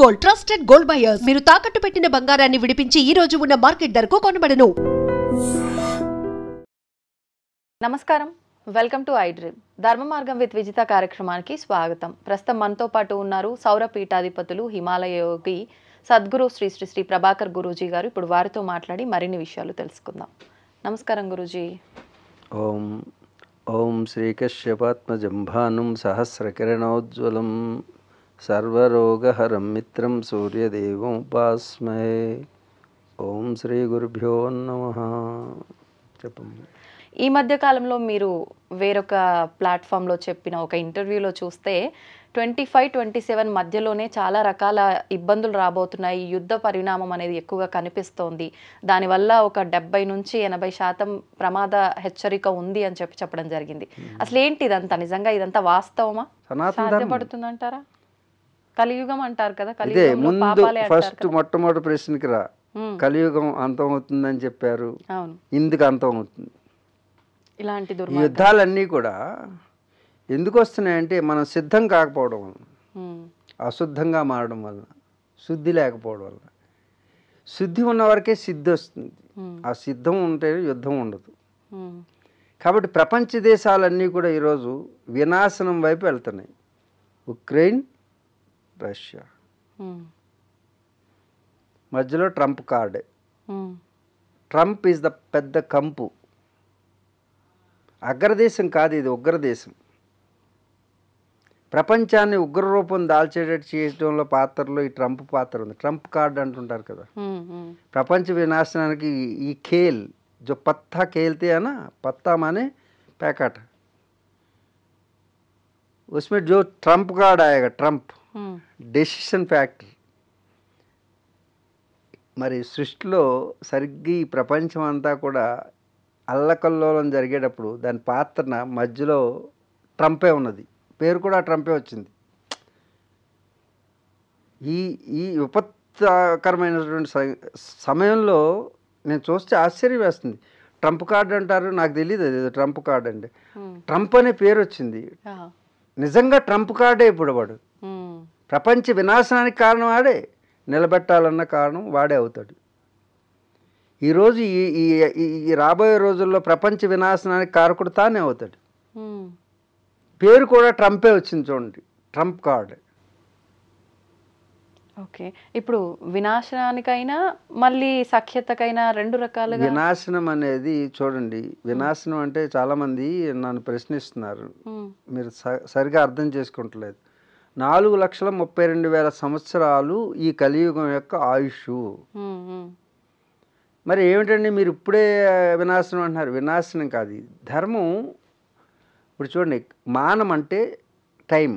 Gold trusted gold buyers మీరు తాకట్టు పెట్టిన బంగారాన్ని విడిపించి ఈ రోజు ఉన్న మార్కెట్ ధరకు కొనబడను. నమస్కారం, వెల్కమ్ టు ఐ డ్రీమ్. ధర్మ మార్గం విత్ విజిత కార్యక్రమానికి స్వాగతం. ప్రస్తుతం మనతో పాటు ఉన్నారు సౌర పీఠాధిపతులు హిమాలయ యోగి సద్గురు శ్రీ శ్రీ శ్రీ ప్రభాకర్ గురూజీ గారు. ఇప్పుడు వారితో మాట్లాడి మరిన్ని విషయాలు తెలుసుకుందాం. నమస్కారం గురూజీ. ఓం ఓం శ్రీకశ్యపాత్మజం భానుం సహస్రకిరణోజ్వలం సర్వరోగహరం మిత్రం సూర్యదేవం ఉపాస్మహే. ఓం శ్రీ గురుభ్యో నమః. చెప్పండి. ఈ మధ్య కాలంలో మీరు వేరొక ప్లాట్ఫామ్లో చెప్పిన ఒక ఇంటర్వ్యూలో చూస్తే 25-27 మధ్యలోనే చాలా రకాల ఇబ్బందులు రాబోతున్నాయి, యుద్ధ పరిణామం అనేది ఎక్కువగా కనిపిస్తోంది, దానివల్ల ఒక 70-80% ప్రమాద హెచ్చరిక ఉంది అని చెప్పడం జరిగింది. అసలు ఏంటి ఇదంతా? నిజంగా ఇదంతా వాస్తవమా? సాధ్యపడుతుందంటారా? కలియుగం అంటారు కదా, కలియుగంలో పాపాలే అంటారు ఫస్ట్ మొట్టమొదటి ప్రశ్నకి రా. కలియుగం అంతమవుతుందని చెప్పారు. అవును, ఇందుకు అంతమవుతుంది. ఇలాంటి యుద్ధాలన్నీ కూడా ఎందుకు వస్తున్నాయంటే మనం సిద్ధం కాకపోవడం వల్ల, అశుద్ధంగా మారడం వల్ల, శుద్ధి లేకపోవడం వల్ల. శుద్ధి ఉన్న వరకే సిద్ధి వస్తుంది. ఆ సిద్ధం ఉంటే యుద్ధం ఉండదు. కాబట్టి ప్రపంచ దేశాలన్నీ కూడా ఈరోజు వినాశనం వైపు వెళ్తున్నాయి. ఉక్రెయిన్, రష్యా, మధ్యలో ట్రంప్ కార్డే. ట్రంప్ ఈజ్ ద పెద్ద కంపు. అగ్రదేశం కాదు, ఇది ఉగ్రదేశం. ప్రపంచాన్ని ఉగ్రరూపం దాల్చేటట్టు చేయడంలో పాత్రలో ఈ ట్రంప్ పాత్ర ఉంది. ట్రంప్ కార్డ్ అంటుంటారు కదా. ప్రపంచ వినాశనానికి ఈ ఖేల్ जो पत्ता खेलते हैं ना, पत्ता माने पैकेट, उसमें जो ट्रम्प कार्ड आएगा, ट्रम्प డెసిషన్ ఫ్యాక్టర్. మరి సృష్టిలో సరిగ్గా ఈ ప్రపంచం అంతా కూడా అల్లకల్లోలం జరిగేటప్పుడు దాని పాత్రన మధ్యలో ట్రంపే ఉన్నది. పేరు కూడా ట్రంపే వచ్చింది. ఈ ఈ విపత్కరమైనటువంటి సమయంలో నేను చూస్తే ఆశ్చర్యం వేస్తుంది. ట్రంప్ కార్డ్ అంటారు, నాకు తెలియదు అది ట్రంప్ కార్డ్ అండి. ట్రంప్ అనే పేరు వచ్చింది. నిజంగా ట్రంప్ కార్డే ఇప్పుడు వాడు. ప్రపంచ వినాశనానికి కారణం వాడే, నిలబెట్టాలన్న కారణం వాడే అవుతాడు. ఈరోజు ఈ రాబోయే రోజుల్లో ప్రపంచ వినాశనానికి కారకుడు తానే అవుతాడు. పేరు కూడా ట్రంపే వచ్చింది చూడండి, ట్రంప్ కార్డ్. ఓకే, ఇప్పుడు వినాశనానికైనా మళ్ళీ సఖ్యతకైనా రెండు రకాలుగా. వినాశనం అనేది చూడండి, వినాశనం అంటే చాలామంది నన్ను ప్రశ్నిస్తున్నారు, మీరు సరిగా అర్థం చేసుకుంటలేదు. 4,32,000 సంవత్సరాలు ఈ కలియుగం యొక్క ఆయుష్. మరి ఏమిటండి మీరు ఇప్పుడే వినాశనం అంటున్నారు? వినాశనం కాదు, ధర్మం. ఇప్పుడు చూడండి, మానం అంటే టైం,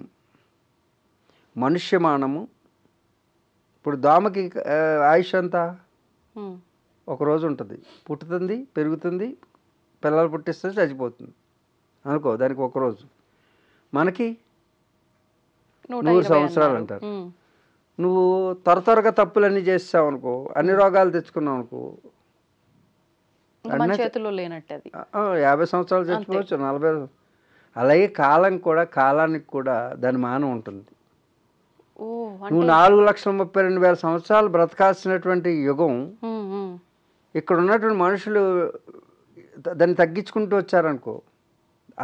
మనుష్యమానము. ఇప్పుడు దోమకి ఆయుష్ అంతా ఒకరోజు ఉంటుంది. పుట్టుతుంది, పెరుగుతుంది, పిల్లలు పుట్టిస్తుంది, చచ్చిపోతుంది అనుకో, దానికి ఒకరోజు. మనకి 100 సంవత్సరాలు అంటారు. నువ్వు త్వరగా తప్పులన్నీ చేసావు అనుకో, అన్ని రోగాలు తెచ్చుకున్నావు అనుకో, చేతిలో లేనట్టు 50 సంవత్సరాలు చచ్చిపోవచ్చు, 40. అలాగే కాలం కూడా, కాలానికి కూడా దాని మానం ఉంటుంది. నువ్వు 4,32,000 సంవత్సరాలు బ్రతకాల్సినటువంటి యుగం, ఇక్కడ ఉన్నటువంటి మనుషులు దాన్ని తగ్గించుకుంటూ వచ్చారనుకో,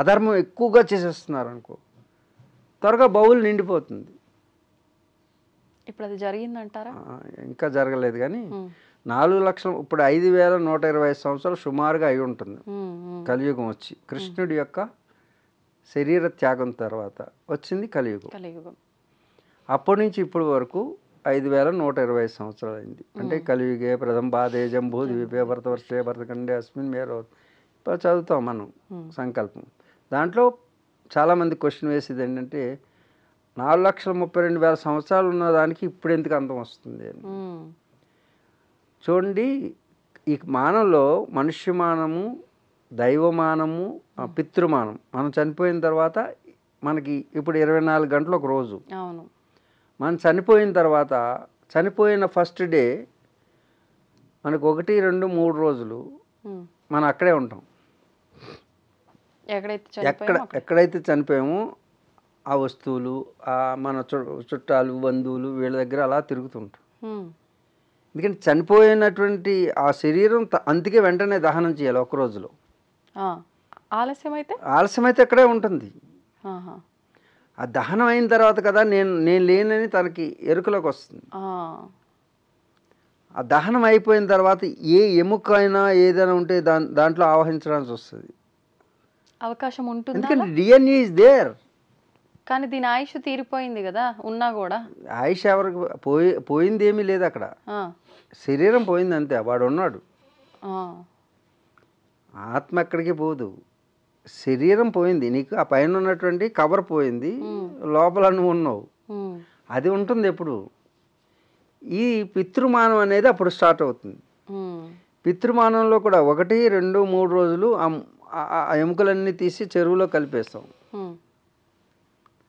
అధర్మం ఎక్కువగా చేసేస్తున్నారు అనుకో, త్వరగా బౌల్ నిండిపోతుంది. ఇప్పుడు అది జరిగిందంటారా? ఇంకా జరగలేదు కానీ 4 లక్షలు, ఇప్పుడు 5,120 సంవత్సరాలు సుమారుగా అయి ఉంటుంది కలియుగం వచ్చి. కృష్ణుడి యొక్క శరీర త్యాగం తర్వాత వచ్చింది కలియుగం. అప్పటి నుంచి ఇప్పటి వరకు 5,120 సంవత్సరాలు అయింది. అంటే కలియుగే ప్రథమ బాధే జంబూ ద్వీపే భరతవర్షే భరతఖండే అస్మిన్ మేరో. ఇప్పుడు చదువుతాం మనం సంకల్పం. దాంట్లో చాలామంది క్వశ్చన్ వేసేది ఏంటంటే 4,32,000 సంవత్సరాలు ఉన్నదానికి ఇప్పుడు ఎందుకు అంతం వస్తుంది అని. చూడండి, ఈ మానంలో మనుష్యమానము, దైవమానము, పితృమానం. మనం చనిపోయిన తర్వాత మనకి ఇప్పుడు 24 గంటలు ఒక రోజు. మనం చనిపోయిన తర్వాత, చనిపోయిన ఫస్ట్ డే మనకు 1, 2, 3 రోజులు మనం అక్కడే ఉంటాం. ఎక్కడైతే చనిపోయామో ఆ వస్తువులు మన చుట్టాలు బంధువులు వీళ్ళ దగ్గర అలా తిరుగుతుంటాం. ఎందుకంటే చనిపోయినటువంటి ఆ శరీరం అందుకే వెంటనే దహనం చేయాలి ఒక రోజులో. ఆలస్యమైతే అక్కడే ఉంటుంది. ఆ దహనం అయిన తర్వాత కదా నేను లేనని తనకి ఎరుకలోకి వస్తుంది. ఆ దహనం అయిపోయిన తర్వాత ఏ ఎముక అయినా ఏదైనా ఉంటే దాంట్లో ఆవహించడానికి వస్తుంది, అవకాశం ఉంటుంది. ఎందుకంటే డిఎన్ఏ ఇస్ దేర్. కానీ దీని ఆయుష్ తీరిపోయింది కదా, ఉన్నా కూడా ఆయుష్ ఎవరికి పోయింది ఏమీ లేదు అక్కడ, శరీరం పోయింది అంతే. వాడు ఉన్నాడు, ఆత్మ ఎక్కడికి పోదు, శరీరం పోయింది. నీకు ఆ పైన ఉన్నటువంటి కవర్ పోయింది, లోపల నువ్వు ఉన్నావు, అది ఉంటుంది ఎప్పుడు. ఈ పితృమానం అనేది అప్పుడు స్టార్ట్ అవుతుంది. పితృమానంలో కూడా 1, 2, 3 రోజులు ఆ ఎముకలన్నీ తీసి చెరువులో కలిపేస్తాం.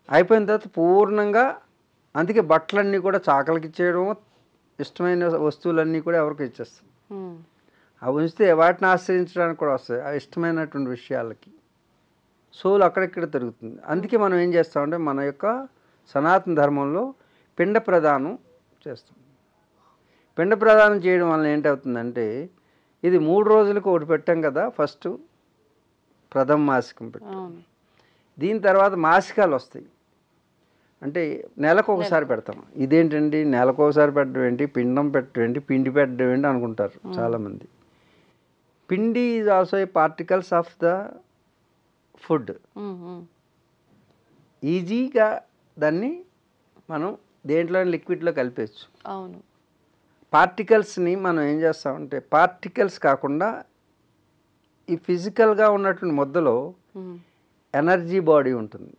అయిపోయిన తర్వాత పూర్ణంగా, అందుకే బట్టలన్నీ కూడా చాకలికి ఇచ్చేయడం, ఇష్టమైన వస్తువులన్నీ కూడా ఎవరికి ఇచ్చేస్తాం. అవి ఉంచితే వాటిని ఆశ్రయించడానికి కూడా వస్తాయి, ఆ ఇష్టమైనటువంటి విషయాలకి. సోల్ అక్కడెక్కడ తిరుగుతుంది. అందుకే మనం ఏం చేస్తామంటే మన యొక్క సనాతన ధర్మంలో పిండ ప్రదానం చేస్తాం. పిండ ప్రదానం చేయడం వల్ల ఏంటవుతుందంటే, ఇది 3 రోజులకు ఒకటి పెట్టాం కదా, ఫస్ట్ ప్రథమ మాసికం పెట్టాం, దీని తర్వాత మాసికాలు వస్తాయి. అంటే నెలకు ఒకసారి పెడతాం. ఇదేంటండి నెలకు ఒకసారి పెట్టడం ఏంటి, పిండం పెట్టడం ఏంటి, పిండి పెట్టడం ఏంటి అనుకుంటారు చాలామంది. పిండి is also a particles of the food. ఈజీగా దాన్ని మనం దేంట్లో లిక్విడ్లో కలిపేయచ్చు. అవును, పార్టికల్స్ని మనం ఏం చేస్తామంటే, పార్టికల్స్ కాకుండా ఈ ఫిజికల్గా ఉన్నటువంటి ముద్దలో ఎనర్జీ బాడీ ఉంటుంది.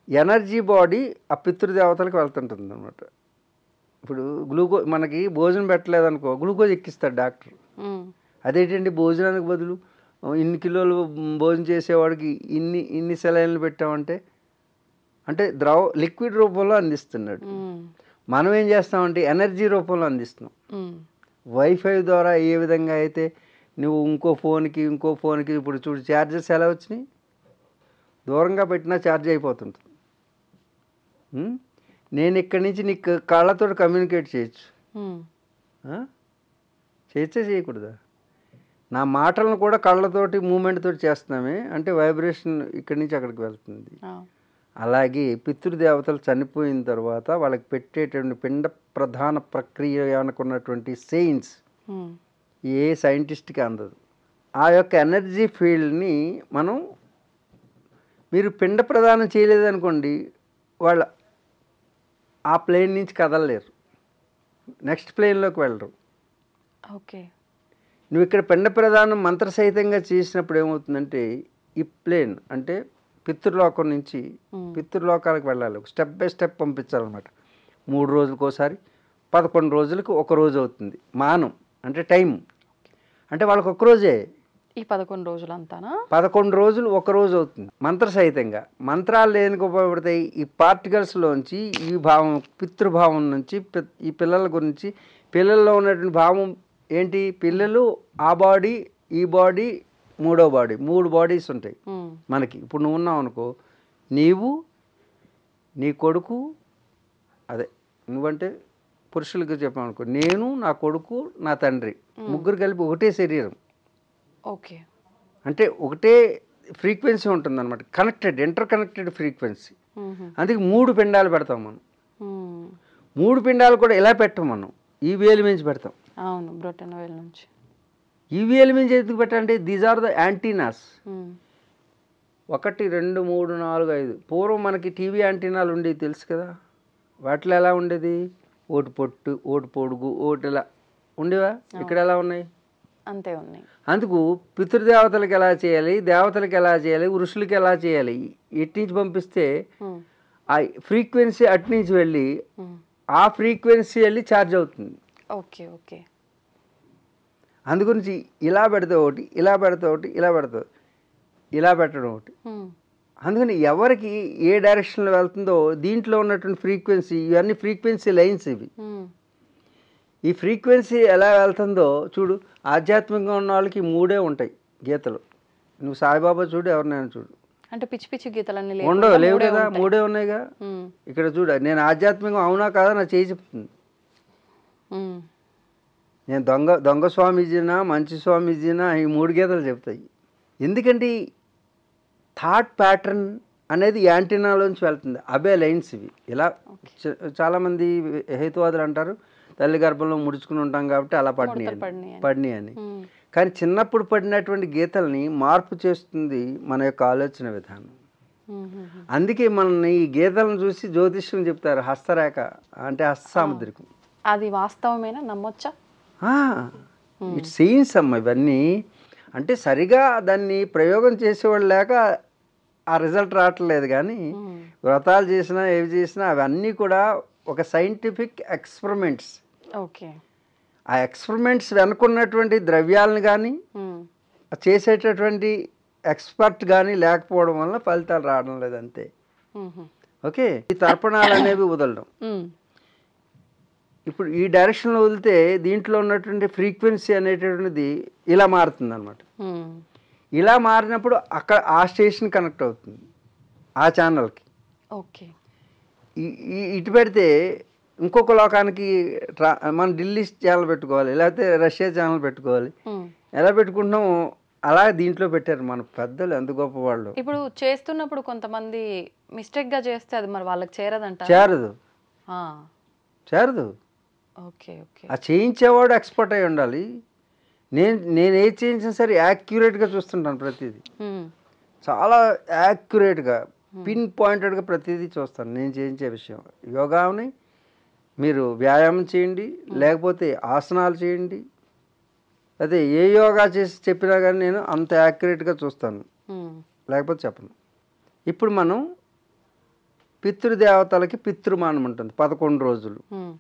ఎనర్జీ బాడీ ఆ పితృదేవతలకు వెళ్తుంటుంది అనమాట. ఇప్పుడు మనకి భోజనం పెట్టలేదనుకో, గ్లూకోజ్ ఎక్కిస్తాడు డాక్టర్. అదేంటండి భోజనానికి బదులు ఇన్ని కిలోలు భోజనం చేసేవాడికి ఇన్ని సెలైన్లు పెట్టామంటే, అంటే లిక్విడ్ రూపంలో అందిస్తున్నాడు. మనం ఏం చేస్తామంటే ఎనర్జీ రూపంలో అందిస్తున్నాం. వైఫై ద్వారా ఏ విధంగా అయితే నువ్వు ఇంకో ఫోన్కి ఇప్పుడు చూడు ఛార్జెస్ ఎలా వచ్చినాయి, దూరంగా పెట్టినా ఛార్జ్ అయిపోతుంటుంది. నేను ఇక్కడి నుంచి నీకు కళ్ళతో కమ్యూనికేట్ చేయొచ్చు, చేయకూడదా? నా మాటలను కూడా కళ్ళతోటి మూమెంట్ తోటి చేస్తున్నామే అంటే వైబ్రేషన్ ఇక్కడి నుంచి అక్కడికి వెళ్తుంది. అలాగే పితృదేవతలు చనిపోయిన తర్వాత వాళ్ళకి పెట్టేటువంటి పిండ ప్రధాన ప్రక్రియ అనుకున్నటువంటి సైన్స్ ఏ సైంటిస్ట్కి అందదు. ఆ యొక్క ఎనర్జీ ఫీల్డ్ని మీరు పిండ ప్రదానం చేయలేదనుకోండి, వాళ్ళ ఆ ప్లేన్ నుంచి కదలలేరు, నెక్స్ట్ ప్లేన్లోకి వెళ్ళరు. ఓకే, నువ్వు ఇక్కడ పిండ ప్రదానం మంత్రసహితంగా చేసినప్పుడు ఏమవుతుందంటే, ఈ ప్లేన్ అంటే పితృలోకం నుంచి పితృలోకాలకు వెళ్ళాలి, స్టెప్ బై స్టెప్ పంపించాలన్నమాట. 3 రోజులకు ఒకసారి, 11 రోజులకు ఒక రోజు అవుతుంది. మానం అంటే టైం, అంటే వాళ్ళకి ఒక్కరోజే. ఈ 11 రోజులంతానా? 11 రోజులు ఒక రోజు అవుతుంది మంత్రసహితంగా. మంత్రాలు దేనికి ఉపయోగపడతాయి? ఈ పార్టికల్స్లోంచి ఈ భావం, పితృభావం నుంచి ఈ పిల్లల గురించి, పిల్లల్లో ఉన్నటువంటి భావం ఏంటి, పిల్లలు ఆ బాడీ ఈ బాడీ మూడో బాడీ, 3 బాడీస్ ఉంటాయి మనకి. ఇప్పుడు నువ్వు ఉన్నావు అనుకో, నీవు నీ కొడుకు, అదే నువ్వంటే పురుషులకి చెప్పామనుకో, నేను నా కొడుకు నా తండ్రి, ముగ్గురు కలిపి ఒకటే శరీరం. ఓకే, అంటే ఒకటే ఫ్రీక్వెన్సీ ఉంటుంది అనమాట, కనెక్టెడ్, ఇంటర్ కనెక్టెడ్ ఫ్రీక్వెన్సీ. అందుకే 3 పిండాలు పెడతాం మనం. 3 పిండాలు కూడా ఎలా పెట్టాం మనం, ఈ వేలు మించి పెడతాం. అవును, బ్రొటన వేలు నుంచి. ఈ వేలు మించి ఎందుకు పెట్టాలంటే దీస్ ఆర్ ద యాంటీనాస్. 1, 2, 3, 4, 5. పూర్వం మనకి టీవీ యాంటీనాలు ఉండేవి తెలుసు కదా, వాటిలో ఎలా ఉండేది, ఓటు పొట్టు, ఓటు పొడుగు, ఓటు ఇలా ఉండేవా? ఇక్కడ ఎలా ఉన్నాయి? అంతే ఉన్నాయి. అందుకు పితృదేవతలకు ఎలా చేయాలి, దేవతలకు ఎలా చేయాలి, ఋషులకి ఎలా చేయాలి, ఎటు నుంచి పంపిస్తే ఆ ఫ్రీక్వెన్సీ అటు నుంచి వెళ్ళి ఆ ఫ్రీక్వెన్సీ వెళ్ళి ఛార్జ్ అవుతుంది. ఓకే ఓకే, అందుగురించి ఇలా పెడితే ఒకటి, ఇలా పెడితే ఒకటి, ఇలా పెడితే ఇలా పెట్టడం ఒకటి. అందుకని ఎవరికి ఏ డైరెక్షన్లో వెళ్తుందో దీంట్లో ఉన్నటువంటి ఫ్రీక్వెన్సీ, ఇవన్నీ ఫ్రీక్వెన్సీ లైన్స్ ఇవి. ఈ ఫ్రీక్వెన్సీ ఎలా వెళ్తుందో చూడు, ఆధ్యాత్మికంగా ఉన్న వాళ్ళకి 3 ఉంటాయి గీతలు. నువ్వు సాయిబాబా చూడు, ఎవరినైనా చూడు, అంటే పిచ్చి పిచ్చి గీతలన్నీ ఉండవు, లేకుండా లేవు మూడే కదా, ఉంటాయి. మూడే ఉన్నాయిగా. ఉమ్, ఇక్కడ చూడ, నేను ఆధ్యాత్మికం అవునా కాదా నా చేయి చెప్తుంది. ఉమ్, నేను దొంగ స్వామీజీనా మంచి స్వామీజీనా ఈ 3 గీతలు చెప్తాయి. ఎందుకంటే థాట్ ప్యాటర్న్ అనేది యాంటీనాలోంచి వెళ్తుంది. అబే లైన్స్ ఇవి. ఇలా చాలామంది హేతువాదులు అంటారు తల్లి గర్భంలో ముడుచుకుని ఉంటాం కాబట్టి అలా పడినాయి పడినాయి అని. ఉమ్, కానీ చిన్నప్పుడు పడినటువంటి గీతల్ని మార్పు చేస్తుంది మన యొక్క ఆలోచన విధానం. ఉమ్, ఉమ్, ఉమ్. అందుకే మనల్ని ఈ గీతలను చూసి జ్యోతిష్యం చెప్తారు. హస్తరేఖ అంటే హస్త సాముద్రికం. అది వాస్తవమేనా, నమ్మొచ్చా? ఇట్స్ సైన్స్ అమ్మ ఇవన్నీ. అంటే సరిగా దాన్ని ప్రయోగం చేసేవాళ్ళు లేక ఆ రిజల్ట్ రావట్లేదు. కానీ ఉమ్, వ్రతాలు చేసినా ఏవి చేసినా అవన్నీ కూడా ఒక సైంటిఫిక్ ఎక్స్పెరిమెంట్స్. ఓకే. ఆ ఎక్స్పెరిమెంట్స్ వెనుకున్నటువంటి ద్రవ్యాలను కానీ ఉమ్, చేసేటటువంటి ఎక్స్పర్ట్ కానీ లేకపోవడం వల్ల ఫలితాలు రావడం లేదు, అంతే. ఉమ్, ఉమ్, ఓకే. ఈ తర్పణాలు అనేవి వదలడం. ఉమ్, ఇప్పుడు ఈ డైరెక్షన్లో వదిలితే దీంట్లో ఉన్నటువంటి ఫ్రీక్వెన్సీ అనేటటువంటిది ఇలా మారుతుంది అనమాట. ఉమ్, ఇలా మారినప్పుడు అక్కడ ఆ స్టేషన్ కనెక్ట్ అవుతుంది ఆ ఛానల్కి. ఓకే. ఇటు పెడితే ఇంకొక లోకానికి మనం ఢిల్లీ ఛానల్ పెట్టుకోవాలి, లేకపోతే రష్యా ఛానల్ పెట్టుకోవాలి. ఉమ్. ఎలా పెట్టుకుంటున్నాము అలా దీంట్లో పెట్టారు మన పెద్దలు, ఎంత గొప్పవాళ్ళు. ఇప్పుడు చేస్తున్నప్పుడు కొంతమంది మిస్టేక్ గా చేస్తే అది మరి వాళ్ళకి చేరదంట. చేరదు, చేరదు. Okay, okay. ఆ చేయించేవాడు ఎక్స్పర్ట్ అయి ఉండాలి. నేను ఏది చేయించినా సరే యాక్యురేట్గా చూస్తుంటాను ప్రతిదీ. ఉమ్, చాలా యాక్యురేట్గా పిన్ పాయింటెడ్గా ప్రతిదీ చూస్తాను నేను చేయించే విషయం. యోగాని మీరు వ్యాయామం చేయండి, లేకపోతే ఆసనాలు చేయండి, అదే ఏ యోగా చేసి చెప్పినా కానీ నేను అంత యాక్యురేట్గా చూస్తాను, ఉమ్, లేకపోతే చెప్పను. ఇప్పుడు మనం పితృదేవతలకి పితృమానం ఉంటుంది 11 రోజులు. ఉమ్,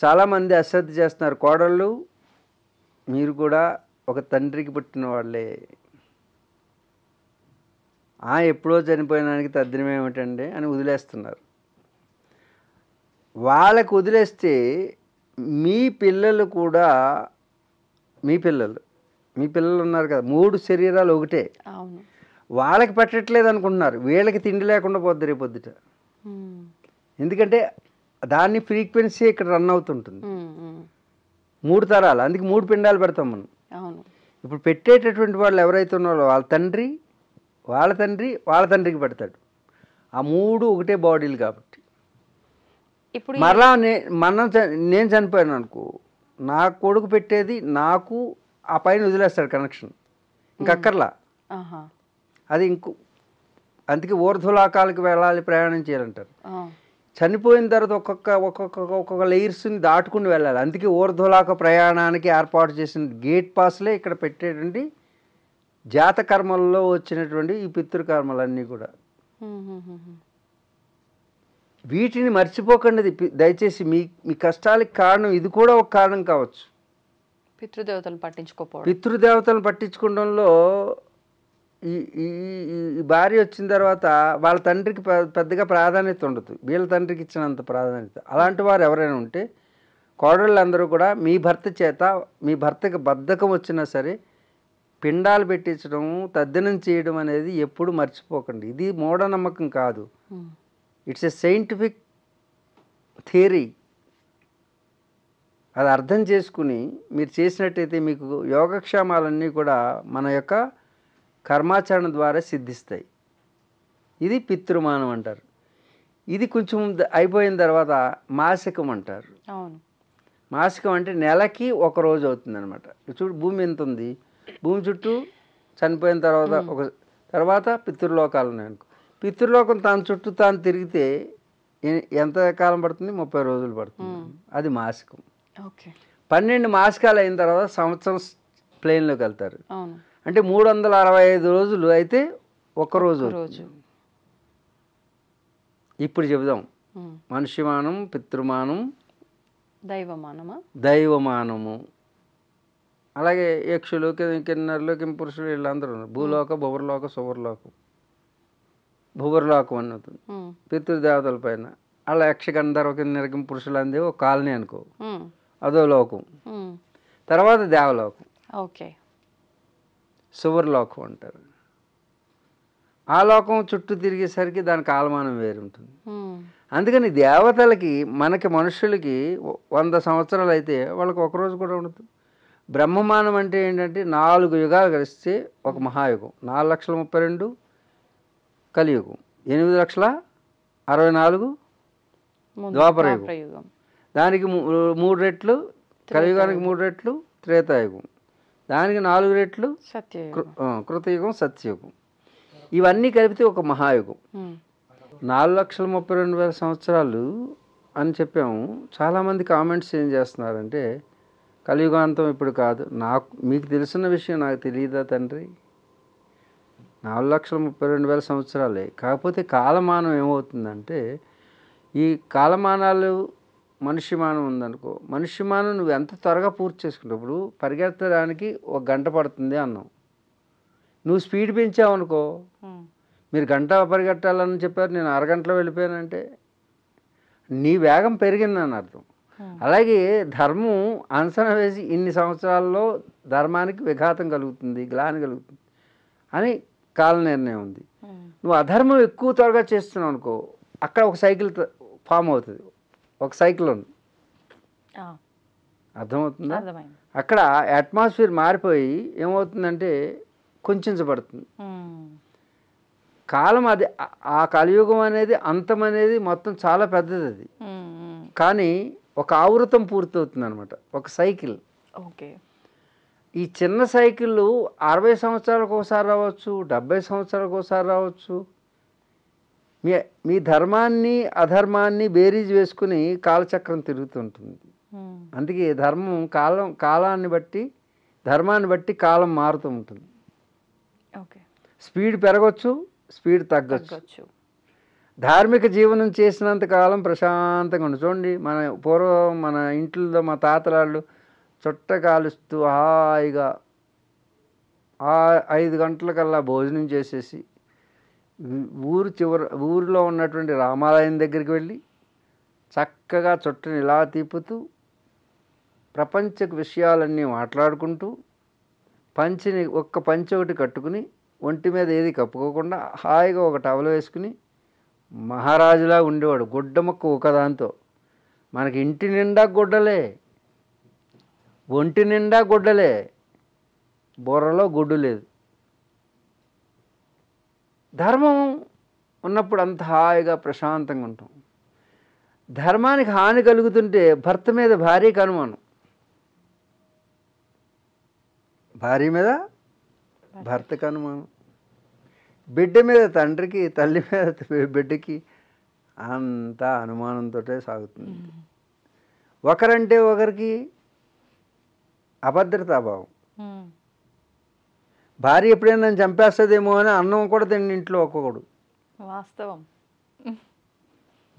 చాలామంది అశ్రద్ధ చేస్తున్నారు. కోడళ్ళు మీరు కూడా ఒక తండ్రికి పుట్టిన వాళ్ళే, ఎప్పుడో చనిపోయినానికి తద్దినం ఏమిటండి అని వదిలేస్తున్నారు. వాళ్ళకు వదిలేస్తే మీ పిల్లలు కూడా మీ పిల్లలు ఉన్నారు కదా, 3 శరీరాలు ఒకటే. అవును. వాళ్ళకి పెట్టట్లేదు అనుకుంటున్నారు, వీళ్ళకి తిండి లేకుండా పోద్ది రేపొద్దుట. ఉమ్, ఎందుకంటే దాని ఫ్రీక్వెన్సీ ఇక్కడ రన్ అవుతుంటుంది. ఉమ్, ఉమ్, 3 తరాలు, అందుకే 3 పిండాలు పెడతాం మనం. అవును. ఇప్పుడు పెట్టేటటువంటి వాళ్ళు ఎవరైతే ఉన్నారో వాళ్ళ తండ్రి వాళ్ళ తండ్రికి పెడతాడు. ఆ 3 ఒకటే బాడీలు కాబట్టి. ఇప్పుడు మరలా నేను చనిపోయాను అనుకో, నా కొడుకు పెట్టేది నాకు ఆ పైన వదిలేస్తాడు కనెక్షన్, ఇంకక్కర్లా. ఆహా, అది అందుకే ఊర్ధ్వలోకాలకు వెళ్ళాలి, ప్రయాణం చేయాలంటారు. ఆ, చనిపోయిన తర్వాత ఒక్కొక్క లేయర్స్ని దాటుకుని వెళ్ళాలి. అందుకే ఊర్ధ్వలోక ప్రయాణానికి ఏర్పాటు చేసిన గేట్ పాస్లే ఇక్కడ పెట్టేటువంటి జాతకర్మల్లో వచ్చినటువంటి ఈ పితృకర్మలన్నీ కూడా. ఉమ్, ఉమ్, ఉమ్, వీటిని మర్చిపోకండి దయచేసి. మీ కష్టాలకు కారణం ఇది కూడా ఒక కారణం కావచ్చు. పితృదేవతలు పట్టించుకోకపోవడం. పితృదేవతలను పట్టించుకోవడంలో ఈ ఈ ఈ భార్య వచ్చిన తర్వాత వాళ్ళ తండ్రికి పెద్దగా ప్రాధాన్యత ఉండదు, వీళ్ళ తండ్రికి ఇచ్చినంత ప్రాధాన్యత. అలాంటి వారు ఎవరైనా ఉంటే కోడళ్ళందరూ కూడా మీ భర్త చేత, మీ భర్తకి బద్ధకం వచ్చినా సరే పిండాలు పెట్టించడం, తద్దినం చేయడం అనేది ఎప్పుడు మర్చిపోకండి. ఇది మూఢనమ్మకం కాదు, ఉమ్, ఇట్స్ ఎ సైంటిఫిక్ థియరీ. అది అర్థం చేసుకుని మీరు చేసినట్టయితే మీకు యోగక్షేమాలన్నీ కూడా మన యొక్క కర్మాచరణ ద్వారా సిద్ధిస్తాయి. ఇది పితృమానం అంటారు. ఇది కొంచెం అయిపోయిన తర్వాత మాసికం అంటారు. అవును. మాసికం అంటే నెలకి ఒక రోజు అవుతుంది అనమాట. చూడు, భూమి ఎంత ఉంది, భూమి చుట్టూ చనిపోయిన తర్వాత పితృలోకాలు ఉన్నాయి అనుకో. పితృలోకం తాను చుట్టూ తాను తిరిగితే ఎంత కాలం పడుతుంది? 30 రోజులు పడుతుంది. అది మాసికం. ఓకే. 12 మాసికాలు అయిన తర్వాత సంవత్సరం ప్లేన్లోకి వెళ్తారు. అవును. అంటే 365 రోజులు అయితే ఒక్కరోజు. ఇప్పుడు చెబుదాం, మనుష్యమానం, పితృమానం, దైవమానము. అలాగే యక్షులు, కిన్నరులు, కింపురుషులు వీళ్ళందరూ ఉన్నారు. భూలోక, భువర్లోక, సువర్లోకం. భువర్లోకం అన్నది పితృదేవతల పైన. అలా యక్ష, గంధర్వ, కిన్నెర, కింపురుషులు అందే ఒక కాలనీ అనుకో, అదో లోకం. తర్వాత దేవలోకం, ఓకే, సువర్లోకం అంటారు. ఆ లోకం చుట్టూ తిరిగేసరికి దాని కాలమానం వేరు ఉంటుంది. అందుకని దేవతలకి మనకి మనుషులకి 100 సంవత్సరాలు అయితే వాళ్ళకి ఒకరోజు కూడా ఉండదు. బ్రహ్మమానం అంటే ఏంటంటే 4 యుగాలు కలిస్తే ఒక మహాయుగం. 4,32,000 కలియుగం, 8,64,000 ద్వాపర యుగం, దానికి 3 రెట్లు కలియుగానికి 3 రెట్లు త్రేతాయుగం, దానికి 4 రెట్లు కృతయుగం సత్యయుగం. ఇవన్నీ కలిపితే ఒక మహాయుగం. 4,32,000 సంవత్సరాలు అని చెప్పాము. చాలామంది కామెంట్స్ ఏం చేస్తున్నారంటే కలియుగాంతం ఇప్పుడు కాదు. మీకు తెలిసిన విషయం నాకు తెలియదా తండ్రి? 4,32,000 సంవత్సరాలే. కాకపోతే కాలమానం ఏమవుతుందంటే ఈ కాలమానాలు మనుష్యమానం ఉందనుకో, మనుష్యమానం నువ్వు ఎంత త్వరగా పూర్తి చేసుకుంటావు. ఇప్పుడు పరిగెత్తడానికి 1 గంట పడుతుంది అన్నావు, నువ్వు స్పీడ్ పెంచావు అనుకో, మీరు గంట పరిగెట్టాలని చెప్పారు, నేను అరగంటలో వెళ్ళిపోయానంటే నీ వేగం పెరిగిందని అర్థం. అలాగే ధర్మం అంచనా వేసి ఇన్ని సంవత్సరాల్లో ధర్మానికి విఘాతం కలుగుతుంది, గ్లాని కలుగుతుంది అని కాల నిర్ణయం ఉంది. నువ్వు అధర్మం ఎక్కువ త్వరగా చేస్తున్నావు అనుకో, అక్కడ ఒక సైకిల్ ఫామ్ అవుతుంది, ఒక సైకిల్ ఉంది. అర్థమవుతుందా? అక్కడ అట్మాస్ఫియర్ మారిపోయి ఏమవుతుందంటే కుంచబడుతుంది కాలం. అది ఆ కలియుగం అనేది అంతం అనేది మొత్తం చాలా పెద్దది. అది కానీ ఒక ఆవృతం పూర్తవుతుంది అనమాట, ఒక సైకిల్. ఓకే. ఈ చిన్న సైకిళ్ళు 60 సంవత్సరాలకు ఒకసారి రావచ్చు, 70 సంవత్సరాలకు ఒకసారి రావచ్చు. మీ ధర్మాన్ని అధర్మాన్ని బేరీజ్ వేసుకుని కాలచక్రం తిరుగుతుంటుంది. అందుకే ధర్మం కాలాన్ని బట్టి, ధర్మాన్ని బట్టి కాలం మారుతూ ఉంటుంది. ఓకే. స్పీడ్ పెరగచ్చు, స్పీడ్ తగ్గచ్చు. ధార్మిక జీవనం చేసినంత కాలం ప్రశాంతంగా ఉండదు. చూడండి, పూర్వం మన ఇంట్లో మా తాతలాళ్ళు చుట్ట కాలుస్తూ హాయిగా 5 గంటలకల్లా భోజనం చేసేసి ఊరిలో ఉన్నటువంటి రామాలయం దగ్గరికి వెళ్ళి చక్కగా చుట్టని ఇలా తిప్పుతూ ప్రపంచ విషయాలన్నీ మాట్లాడుకుంటూ ఒక్క పంచె ఒకటి కట్టుకుని ఒంటి మీద ఏది కప్పుకోకుండా హాయిగా ఒక టవల్ వేసుకుని మహారాజులా ఉండేవాడు. గుడ్డ మొక్క ఒకదాంతో. మనకి ఇంటి నిండా గుడ్డలే, ఒంటి నిండా గుడ్డలే, బుర్రలో గుడ్డు లేదు. ధర్మం ఉన్నప్పుడు అంత హాయిగా ప్రశాంతంగా ఉంటాం. ధర్మానికి హాని కలుగుతుంటే భర్త మీద భార్యకి అనుమానం, భార్య మీద భర్తకు అనుమానం, బిడ్డ మీద తండ్రికి, తల్లి మీద బిడ్డకి, అంతా అనుమానంతో సాగుతుంది. ఒకరంటే ఒకరికి అభద్రతాభావం. భార్య ఎప్పుడైనా నన్ను చంపేస్తుందేమో అని అన్నం కూడా తిండి ఇంట్లో ఒక్కొక్కడు. వాస్తవం.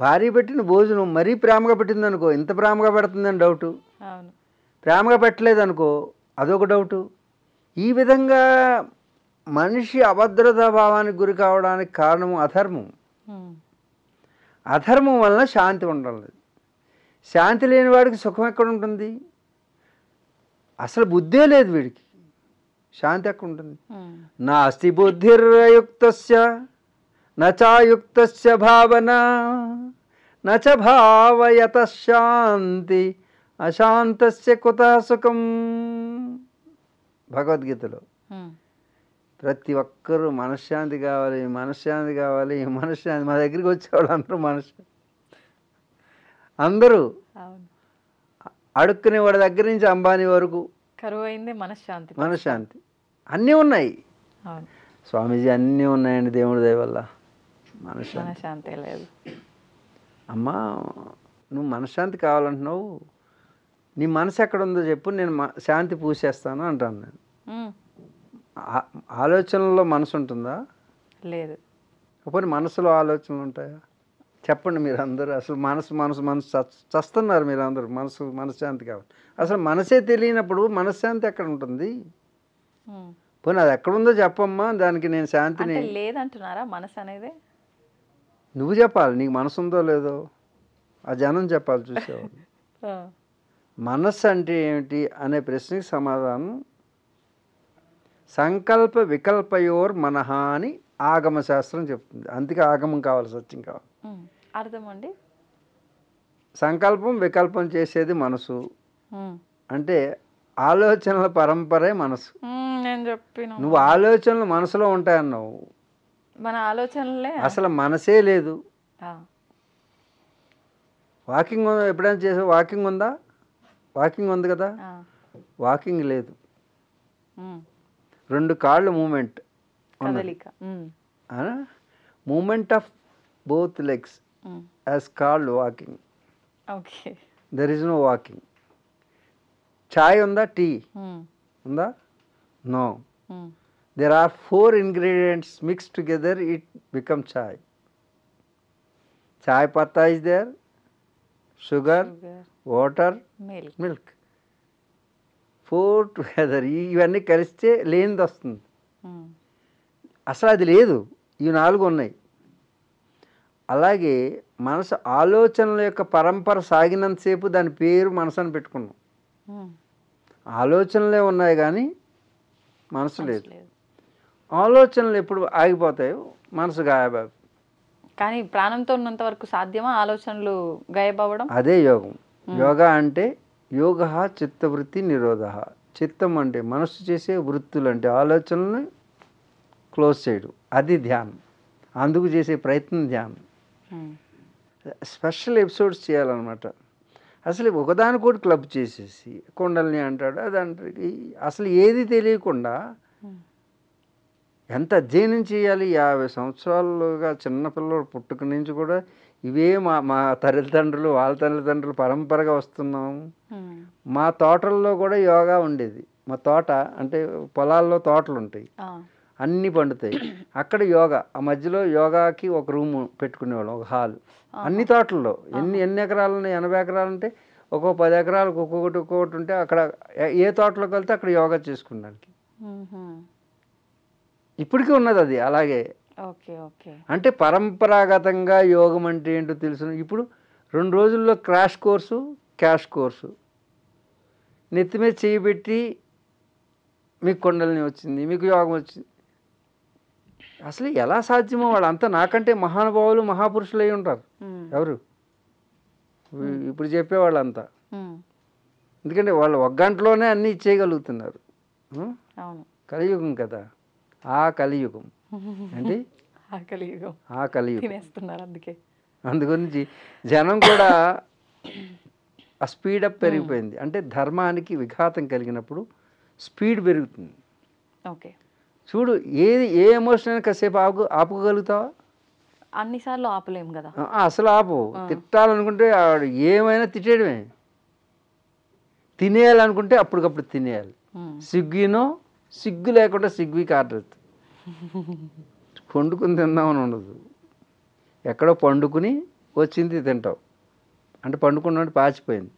భార్య పెట్టిన భోజనం మరీ ప్రేమగా పెట్టిందనుకో, ఇంత ప్రేమగా పెడుతుందని డౌటు. ప్రేమగా పెట్టలేదనుకో అదొక డౌటు. ఈ విధంగా మనిషి అభద్రతా భావానికి గురి కావడానికి కారణము అధర్మం. అధర్మం వలన శాంతి ఉండలేదు. శాంతి లేని వాడికి సుఖం ఎక్కడ ఉంటుంది? అసలు బుద్ధే లేదు వీడికి, శాంతి ఎక్కడ ఉంటుంది? నాస్తి బుద్ధిర్యుక్తస్య నచాయుక్తస్య భావన నచ భావయత శాంతి అశాంతస్య కుతః సుఖం. భగవద్గీతలో ప్రతి ఒక్కరూ మనశ్శాంతి కావాలి, మనశ్శాంతి కావాలి, మనశ్శాంతి. మా దగ్గరికి వచ్చేవాళ్ళు అందరూ అందరూ అడుక్కునే వాడి దగ్గర నుంచి అంబానీ వరకు కరువైంది మనశ్శాంతి. మనశ్శాంతి అన్నీ ఉన్నాయి స్వామీజీ, అన్నీ ఉన్నాయండి దేవుడి దయ వల్ల. మనశ్శాంతి లేదు. అమ్మా, నువ్వు మనశ్శాంతి కావాలంటున్నావు, నీ మనసు ఎక్కడ ఉందో చెప్పు, నేను శాంతి పూసేస్తాను అంటాను. నేను ఆలోచనలో మనసు ఉంటుందా? లేదు. కాకపోతే మనసులో ఆలోచనలు ఉంటాయా? చెప్పండి మీరు అందరూ. అసలు మనసు మనసు మనసు చస్తున్నారు మీరు అందరూ. మనశ్శాంతి కావాలి. అసలు మనసే తెలియనప్పుడు మనశ్శాంతి ఎక్కడ ఉంటుంది? పోనీ అది ఎక్కడుందో చెప్పమ్మా, దానికి నేను శాంతిని. లేదంటున్నారా మనసు అనేది? నువ్వు చెప్పాలి, నీకు మనసు ఉందో లేదో ఆ జనం చెప్పాలి చూసేవాళ్ళు. మనస్సు అంటే ఏమిటి అనే ప్రశ్నకి సమాధానం సంకల్ప వికల్పయోర్ మనహ అని ఆగమ శాస్త్రం చెప్తుంది. అందుకే ఆగమం కావాలి, సత్యం కావాలి. అర్థం అండి. సంకల్పం వికల్పం చేసేది మనసు. అంటే ఆలోచనల పరంపరే మనసు. నేను చెప్పిన నువ్వు ఆలోచనలు మనసులో ఉంటాయన్నావు, మన ఆలోచనలే అసలు మనసే లేదు. వాకింగ్ ఎప్పుడైనా చేసావు? వాకింగ్ ఉందా? వాకింగ్ ఉంది కదా, వాకింగ్ లేదు. 2 కాళ్ళు movement, movement of both legs as called walking. Okay, there is no walking. చాయ్ ఉందా? టీ ఉందా? No. There are 4 ingredients mixed together, it becomes chai. Chai patta is there, sugar, water, milk. 4 together. ఇవన్నీ కలిస్తే లేనిది వస్తుంది. అసలు అది లేదు, ఈ 4 ఉన్నాయి. అలాగే మనసు ఆలోచనల యొక్క పరంపర సాగినంతసేపు దాని పేరు మనసు అని పెట్టుకున్నాం. ఆలోచనలే ఉన్నాయి కానీ మనసు లేదు. ఆలోచనలు ఎప్పుడు ఆగిపోతాయో మనసు గాయబాగు. కానీ ప్రాణంతో ఉన్నంత వరకు సాధ్యమా ఆలోచనలు గాయబవ్వడం? అదే యోగం. యోగా అంటే యోగ చిత్తవృత్తి నిరోధ. చిత్తం అంటే మనసు చేసే వృత్తులు, అంటే ఆలోచనలు క్లోజ్ చేయడం, అది ధ్యానం. అందుకు చేసే ప్రయత్నం ధ్యానం. స్పెషల్ ఎపిసోడ్స్ చేయాలన్నమాట. అసలు ఒకదానికోటి క్లబ్ చేసేసి కుండలిని అంటాడు, అది అంటే అసలు ఏది తెలియకుండా ఎంత అధ్యయనం చేయాలి. 50 సంవత్సరాలుగా చిన్నపిల్లలు పుట్టుక నుంచి కూడా ఇవే మా తల్లిదండ్రులు, వాళ్ళ తల్లిదండ్రులు పరంపరగా వస్తున్నాం. మా తోటల్లో కూడా యోగా ఉండేది. మా తోట అంటే పొలాల్లో తోటలు ఉంటాయి, అన్నీ పండుతాయి. అక్కడ యోగా, ఆ మధ్యలో యోగాకి ఒక రూమ్ పెట్టుకునేవాళ్ళం, ఒక హాల్. అన్ని తోటల్లో ఎన్ని ఎకరాలు ఉన్నాయి? 80 ఎకరాలు ఉంటే ఒక్కో 10 ఎకరాలకు ఒక్కొక్కటి ఉంటే అక్కడ ఏ తోటలోకి వెళ్తే అక్కడ యోగా చేసుకున్నానికి. ఇప్పటికీ ఉన్నది అది అలాగే. అంటే పరంపరాగతంగా యోగం అంటే ఏంటో తెలుసు. ఇప్పుడు 2 రోజుల్లో క్రాష్ కోర్సు, క్యాష్ కోర్సు. నెత్తి మీద చేయబెట్టి మీకు కుండలిని వచ్చింది, మీకు యోగం వచ్చింది. అసలు ఎలా సాధ్యమో? వాళ్ళంతా నాకంటే మహానుభావులు, మహాపురుషులు అయి ఉంటారు. ఎవరు ఇప్పుడు చెప్పేవాళ్ళంతా? ఎందుకంటే వాళ్ళు 1 గంటలోనే అన్నీ ఇచ్చేయగలుగుతున్నారు. కలియుగం కదా, ఆ కలియుగం అంటే ఆ కలియుగం. అందుగురించి జనం కూడా ఆ స్పీడప్ పెరిగిపోయింది. అంటే ధర్మానికి విఘాతం కలిగినప్పుడు స్పీడ్ పెరుగుతుంది. చూడు, ఏ ఎమోషన్ అయినా కాసేపు ఆపుకోగలుగుతావా? అన్నిసార్లు ఆపలేము కదా. అసలు ఆపు. తిట్టాలనుకుంటే ఏమైనా తిట్టేయడమే. తినేయాలనుకుంటే అప్పటికప్పుడు తినేయాలి. సిగ్గు లేకుండా సిగ్గుకి ఆర్డర్. పండుకుని తిందామని ఉండదు. ఎక్కడో పండుకుని వచ్చింది తింటావు. అంటే పండుకున్నట్టు పాచిపోయింది.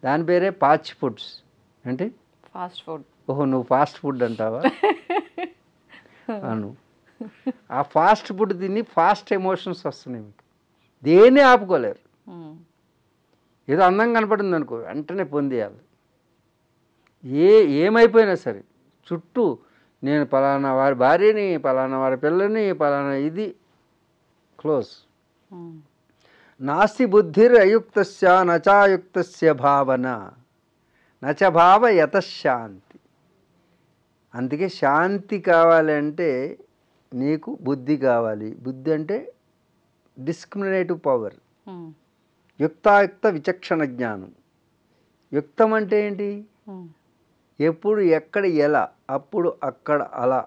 దాని పేరే పాచి ఫుడ్స్. అంటే ఫాస్ట్ ఫుడ్. ఓహో, నువ్వు ఫాస్ట్ ఫుడ్ అంటావా? అను. ఆ ఫాస్ట్ ఫుడ్ తిని ఫాస్ట్ ఎమోషన్స్ వస్తున్నాయి మీకు. దేన్ని ఆపుకోలేరు. ఏదో అందంగా కనపడింది అనుకో, వెంటనే పొందేయాలి. ఏమైపోయినా సరే చుట్టూ నేను పలానా వారి భార్యని, పలానా వారి పిల్లని, పలానా ఇది క్లోజ్. నాస్తి బుద్ధిర్ అయుక్తస్య నచాయుక్తస్య భావన నచ భావ యతశాంతి. అందుకే శాంతి కావాలంటే నీకు బుద్ధి కావాలి. బుద్ధి అంటే డిస్క్రిమినేటివ్ పవర్. యుక్తాయుక్త విచక్షణ జ్ఞానం. యుక్తం అంటే ఏంటి? ఎప్పుడు ఎక్కడ ఎలా, అప్పుడు అక్కడ అలా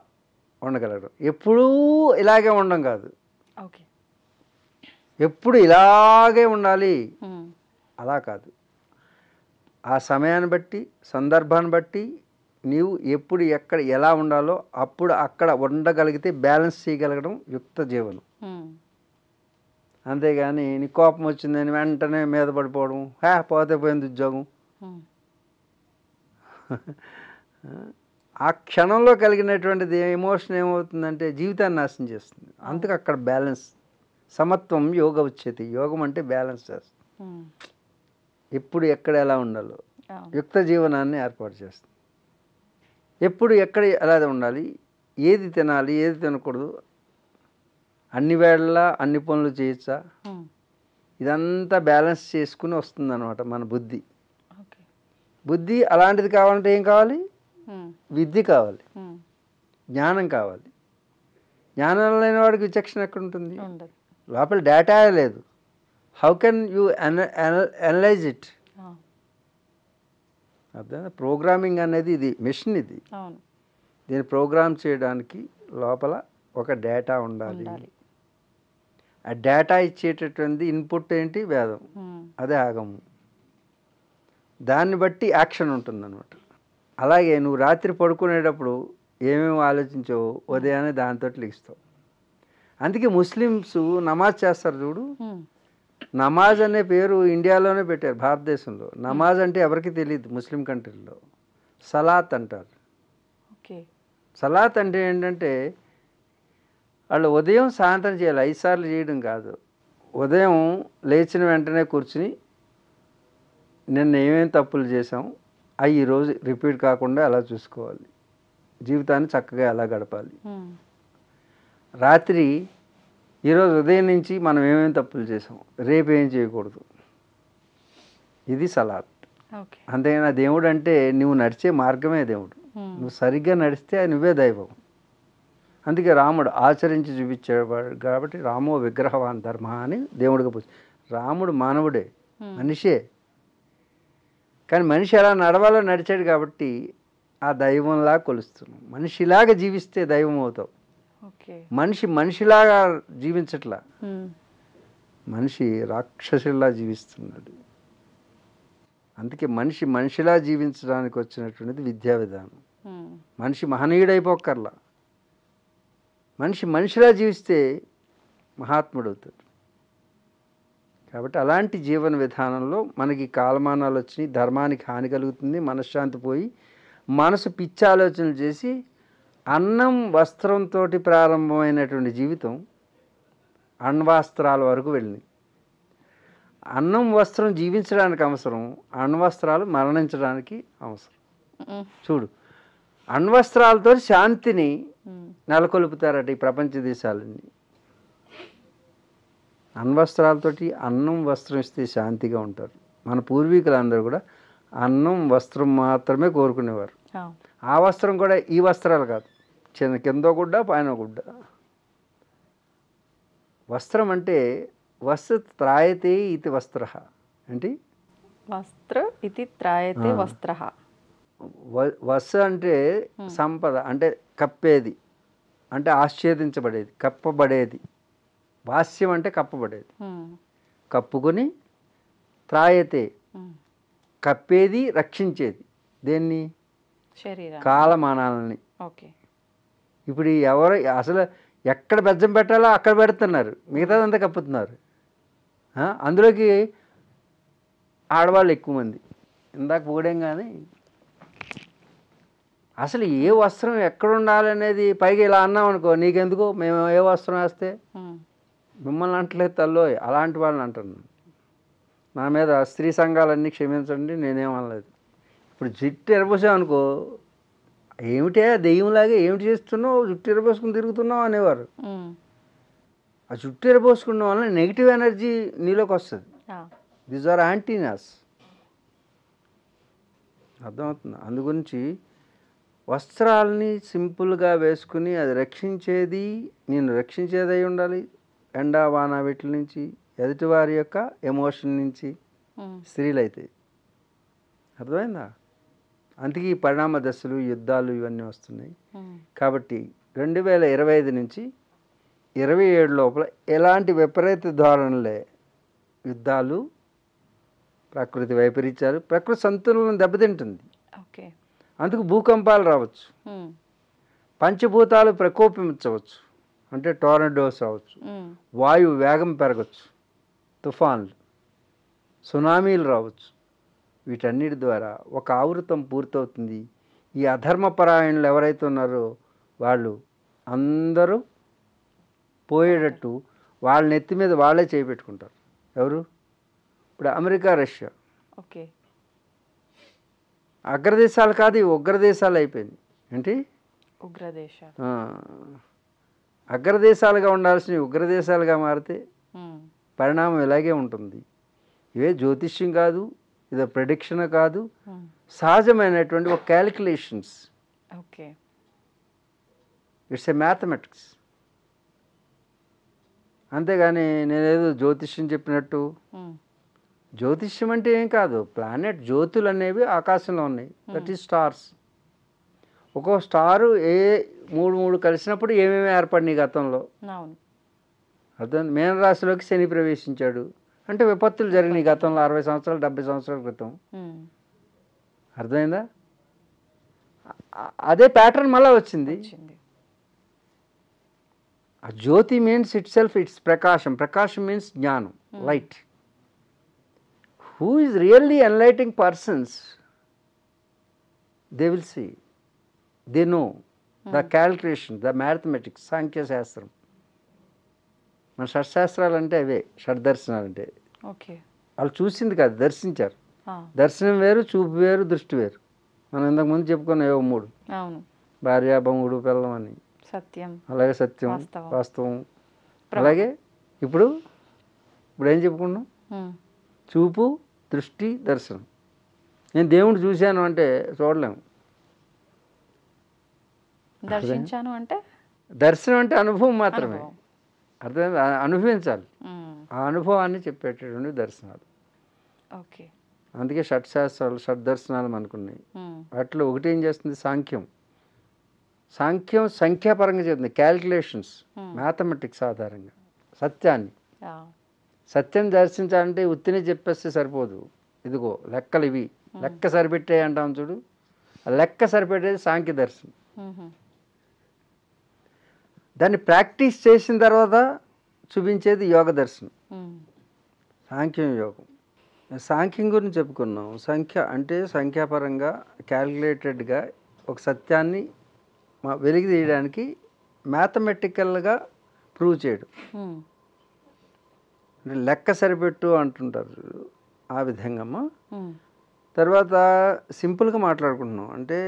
ఉండగలరు. ఎప్పుడూ ఇలాగే ఉండం కాదు, ఎప్పుడు ఇలాగే ఉండాలి అలా కాదు. ఆ సమయాన్ని బట్టి, సందర్భాన్ని బట్టి నీవు ఎప్పుడు ఎక్కడ ఎలా ఉండాలో అప్పుడు అక్కడ ఉండగలిగితే బ్యాలెన్స్ చేయగలగడం యుక్త జీవనం. అంతేగాని నీ కోపం వచ్చిందని వెంటనే మీద పడిపోవడం, పోతే పోయింది ఉద్యోగం. ఆ క్షణంలో కలిగినటువంటిది ఎమోషన్ ఏమవుతుందంటే జీవితాన్ని నాశనం చేస్తుంది. అందుకే అక్కడ బ్యాలెన్స్, సమత్వం యోగ ఉచ్యతి. యోగం అంటే బ్యాలెన్స్ చేస్తుంది. ఎప్పుడు ఎక్కడ ఎలా ఉండాలో యుక్త జీవనాన్ని ఏర్పాటు చేస్తుంది. ఎప్పుడు ఎక్కడ ఎలా ఉండాలి, ఏది తినాలి, ఏది తినకూడదు, అన్ని వేళలా అన్ని పనులు చేయొచ్చా, ఉమ్, ఇదంతా బ్యాలెన్స్ చేసుకుని వస్తుందన్నమాట మన బుద్ధి. ఓకే. బుద్ధి అలాంటిది కావాలంటే ఏం కావాలి? ఉమ్, విద్య కావాలి, ఉమ్, జ్ఞానం కావాలి. జ్ఞానం లేని వాడికి విచక్షణ ఎక్కడ ఉంటుంది? ఉండదు. లోపల డేటా లేదు. How can you analyse it? ఆ, అర్థం? ప్రోగ్రామింగ్ అనేది ఇది మెషిన్, ఇది అవును, దీన్ని ప్రోగ్రామ్ చేయడానికి లోపల ఒక డేటా ఉండాలి. ఉండాలి. ఆ డేటా ఇచ్చేటటువంటి ఇన్పుట్ ఏంటి? వేదం, ఉమ్, అదే ఆగము. దాన్ని బట్టి యాక్షన్ ఉంటుందన్నమాట. అలాగే నువ్వు రాత్రి పడుకునేటప్పుడు ఏమేమి ఆలోచించావో ఉదయాన్నే దాంతో లెగుస్తావు. అందుకే ముస్లిమ్స్ నమాజ్ చేస్తారు చూడు. ఉమ్, నమాజ్ అనే పేరు ఇండియాలోనే పెట్టారు, భారతదేశంలో. నమాజ్ అంటే ఎవరికి తెలియదు ముస్లిం కంట్రీల్లో. సలాత్ అంటారు. ఓకే. సలాత్ అంటే ఏంటంటే వాళ్ళు ఉదయం సాయంత్రం చేయాలి, 5 సార్లు చేయడం కాదు. ఉదయం లేచిన వెంటనే కూర్చుని నిన్న ఏమేమి తప్పులు చేసాం అవి ఈరోజు రిపీట్ కాకుండా ఎలా చూసుకోవాలి, జీవితాన్ని చక్కగా ఎలా గడపాలి. ఉమ్, రాత్రి ఈరోజు ఉదయం నుంచి మనం ఏమేమి తప్పులు చేసాం, రేపు ఏం చేయకూడదు. ఇది సలాత్. ఓకే. అంతేగాని ఆ దేవుడు అంటే నువ్వు నడిచే మార్గమే దేవుడు. ఉమ్, నువ్వు సరిగ్గా నడిస్తే నువ్వే దైవం. అందుకే రాముడు ఆచరించి చూపించేవాడు కాబట్టి రామో విగ్రహవాన్ ధర్మ అని దేవుడిగా రాముడు మానవుడే, మనిషే. కానీ మనిషి ఎలా నడవాలో నడిచాడు కాబట్టి ఆ దైవంలా కొలుస్తున్నాం. మనిషిలాగా జీవిస్తే దైవం అవుతావు. ఓకే. మనిషి మనిషిలాగా జీవించట్లా, ఉమ్, మనిషి రాక్షసులా జీవిస్తున్నాడు. అందుకే మనిషి మనిషిలా జీవించడానికి వచ్చినటువంటిది విద్యా విధానం. ఉమ్, మనిషి మహనీయుడైపోక్కర్లా, మనిషి మనిషిలా జీవిస్తే మహాత్ముడు అవుతాడు. కాబట్టి అలాంటి జీవన విధానంలో మనకి కాలమానాలు వచ్చినాయి, ధర్మానికి హాని కలుగుతుంది, మనశ్శాంతి పోయి మనసు పిచ్చి ఆలోచనలు చేసి అన్నం వస్త్రంతో ప్రారంభమైనటువంటి జీవితం అణ్వస్త్రాల వరకు వెళ్ళింది. అన్నం వస్త్రం జీవించడానికి అవసరం, అణ్వస్త్రాలు మరణించడానికి అవసరం. ఉమ్, చూడు, అణ్వస్త్రాలతో శాంతిని ఉమ్, నెలకొల్పుతారట ఈ ప్రపంచ దేశాలన్నీ. అణ్వస్త్రాలతోటి అన్నం వస్త్రం ఇస్తే శాంతిగా ఉంటారు. మన పూర్వీకులందరూ కూడా అన్నం వస్త్రం మాత్రమే కోరుకునేవారు. అవును. ఆ వస్త్రం కూడా ఈ వస్త్రాలు కాదు, చిన్న కింద గుడ్డ పైన గుడ్డ. వస్త్రం అంటే వస్త్ర త్రాయతే ఇది వస్త్ర. ఏంటి? వస్త్ర ఇది త్రాయతే వస్త్ర. వస్ అంటే సంపద, అంటే కప్పేది, అంటే ఆశ్చేదించబడేది, కప్పబడేది. వాస్యం అంటే కప్పబడేది. ఉమ్, కప్పుకొని త్రాయతే ఉమ్, కప్పేది, రక్షించేది. దేన్ని? శరీరం. కాలమానాలని. ఓకే. ఇప్పుడు ఎవరు అసలు ఎక్కడ బెజ్జం పెట్టాలో అక్కడ పెడుతున్నారు, మిగతాదంతా కప్పుతున్నారు. అందులోకి ఆడవాళ్ళు ఎక్కువ మంది. ఇందాక పోవడం కానీ అసలు ఏ వస్త్రం ఎక్కడ ఉండాలనేది పైగా ఇలా అన్నాం అనుకో, నీకెందుకు, మేము ఏ వస్త్రం వేస్తే ఉమ్, మిమ్మల్ని అంటలేదు తల్లో, అలాంటి వాళ్ళని అంటున్నాను. నా మీద స్త్రీ సంఘాలన్నీ క్షమించండి, నేనేమనలేదు. ఇప్పుడు జుట్టు ఎరబోసామనుకో, ఏమిటే దెయ్యంలాగా ఏమిటి చేస్తున్నావు, జుట్టు ఎరబోసుకుని తిరుగుతున్నావు అనేవారు. ఉమ్, ఆ జుట్టు ఎరబోసుకున్న వల్ల నెగిటివ్ ఎనర్జీ నీలోకి వస్తుంది. ఆ, దీస్ ఆర్ యాంటీనాస్. అర్థమవుతుంది? అందుగురించి వస్త్రాలని సింపుల్గా వేసుకుని అది రక్షించేది, నేను రక్షించేది అయి ఉండాలి. ఎండా వాన వీటి నుంచి, ఎదుటివారి యొక్క ఎమోషన్ నుంచి. ఉమ్, స్త్రీలైతే అర్థమైందా? అందుకే ఈ పరిణామ దశలు, యుద్ధాలు ఇవన్నీ వస్తున్నాయి. ఉమ్, కాబట్టి 2025 నుంచి 27 లోపల ఎలాంటి విపరీత ధోరణులే, యుద్ధాలు, ప్రకృతి వైపరీత్యాలు, ప్రకృతి సంతులనం దెబ్బతింటుంది. ఓకే. అందుకు భూకంపాలు రావచ్చు, ఉమ్, పంచభూతాలు ప్రకోపించవచ్చు, అంటే టోర్నడోస్ రావచ్చు, ఉమ్, వాయువు వేగం పెరగచ్చు, తుఫాన్లు, సునామీలు రావచ్చు. వీటన్నిటి ద్వారా ఒక ఆవృతం పూర్తవుతుంది. ఈ అధర్మపరాయణులు ఎవరైతే ఉన్నారో వాళ్ళు అందరూ పోయేటట్టు వాళ్ళ నెత్తి మీద వాళ్ళే చేపెట్టుకుంటారు. ఎవరు? ఇప్పుడు అమెరికా, రష్యా ఓకే. అగ్రదేశాలు కాదు, ఇవి ఉగ్రదేశాలు అయిపోయింది. ఏంటి? ఉగ్రదేశాలు. అగ్రదేశాలుగా ఉండాల్సినవి ఉగ్రదేశాలుగా మారితే పరిణామం ఇలాగే ఉంటుంది. ఇవే జ్యోతిష్యం కాదు, ఇదో ప్రెడిక్షన్ కాదు, సహజమైనటువంటి ఒక calculations. Okay. It's a mathematics. అంతేగాని నేనేదో జ్యోతిష్యం చెప్పినట్టు. జ్యోతిష్యం అంటే ఏం కాదు, ప్లానెట్ జ్యోతులు అనేవి ఆకాశంలో ఉన్నాయి, దట్ ఈస్ స్టార్స్. ఒక్కో స్టారు ఏ మూడు కలిసినప్పుడు ఏమేమి ఏర్పడినాయి గతంలో. అర్థం. మీనరాశిలోకి శని ప్రవేశించాడు అంటే విపత్తులు జరిగినాయి గతంలో 60 సంవత్సరాలు 70 సంవత్సరాల క్రితం. అర్థమైందా? అదే ప్యాటర్న్ మళ్ళీ వచ్చింది. ఆ జ్యోతి మీన్స్ ఇట్ సెల్ఫ్, ఇట్స్ ప్రకాశం. ప్రకాశం మీన్స్ జ్ఞానం, light. Who is really enlightening persons, they will see, they know the calculation, the mathematics, సాంఖ్యశాస్త్రం. మన షట్శాస్త్రాలు అంటే అవే, షడ్దర్శనాలు అంటే. వాళ్ళు చూసింది కాదు, దర్శించారు. దర్శనం వేరు, చూపు వేరు, దృష్టి వేరు. మనం ఇంతకుముందు చెప్పుకున్నాం ఏవో 3, భార్య, బొమ్ముడు, పిల్లం అని. సత్యం, అలాగే సత్యం, వాస్తవం. అలాగే ఇప్పుడు ఏం చెప్పుకున్నాం? చూపు, దృష్టి, దర్శనం. నేను దేవుడు చూశాను అంటే చూడలేము. దర్శించాను అంటే, దర్శనం అంటే అనుభవం మాత్రమే. అర్థమైంది? అనుభవించాలి. ఆ అనుభవాన్ని చెప్పేటటువంటి దర్శనాలు. ఓకే. అందుకే షట్శాస్త్రాలు, షడ్దర్శనాలు మనకున్నాయి. వాటిలో ఒకటి ఏం చేస్తుంది? సాంఖ్యం. సాంఖ్యం సంఖ్యాపరంగా చెప్తుంది, క్యాల్కులేషన్స్, మ్యాథమెటిక్స్ ఆధారంగా సత్యాన్ని. సత్యం దర్శించాలంటే ఉత్తినే చెప్పేస్తే సరిపోదు. ఇదిగో లెక్కలు ఇవి, లెక్క సరిపెట్టే అంటాం చూడు, ఆ లెక్క సరిపెట్టేది సాంఖ్య దర్శనం. దాన్ని ప్రాక్టీస్ చేసిన తర్వాత చూపించేది యోగ దర్శనం, సాంఖ్యం యోగం. సాంఖ్యం గురించి చెప్పుకున్నాం. సంఖ్య అంటే సంఖ్యాపరంగా క్యాల్కులేటెడ్గా ఒక సత్యాన్ని వెలికి తీయడానికి మ్యాథమెటికల్గా ప్రూవ్ చేయడం. అంటే లెక్క సరిపెట్టు అంటుంటారు, ఆ విధంగా. తర్వాత సింపుల్గా మాట్లాడుకుంటున్నాం అంటే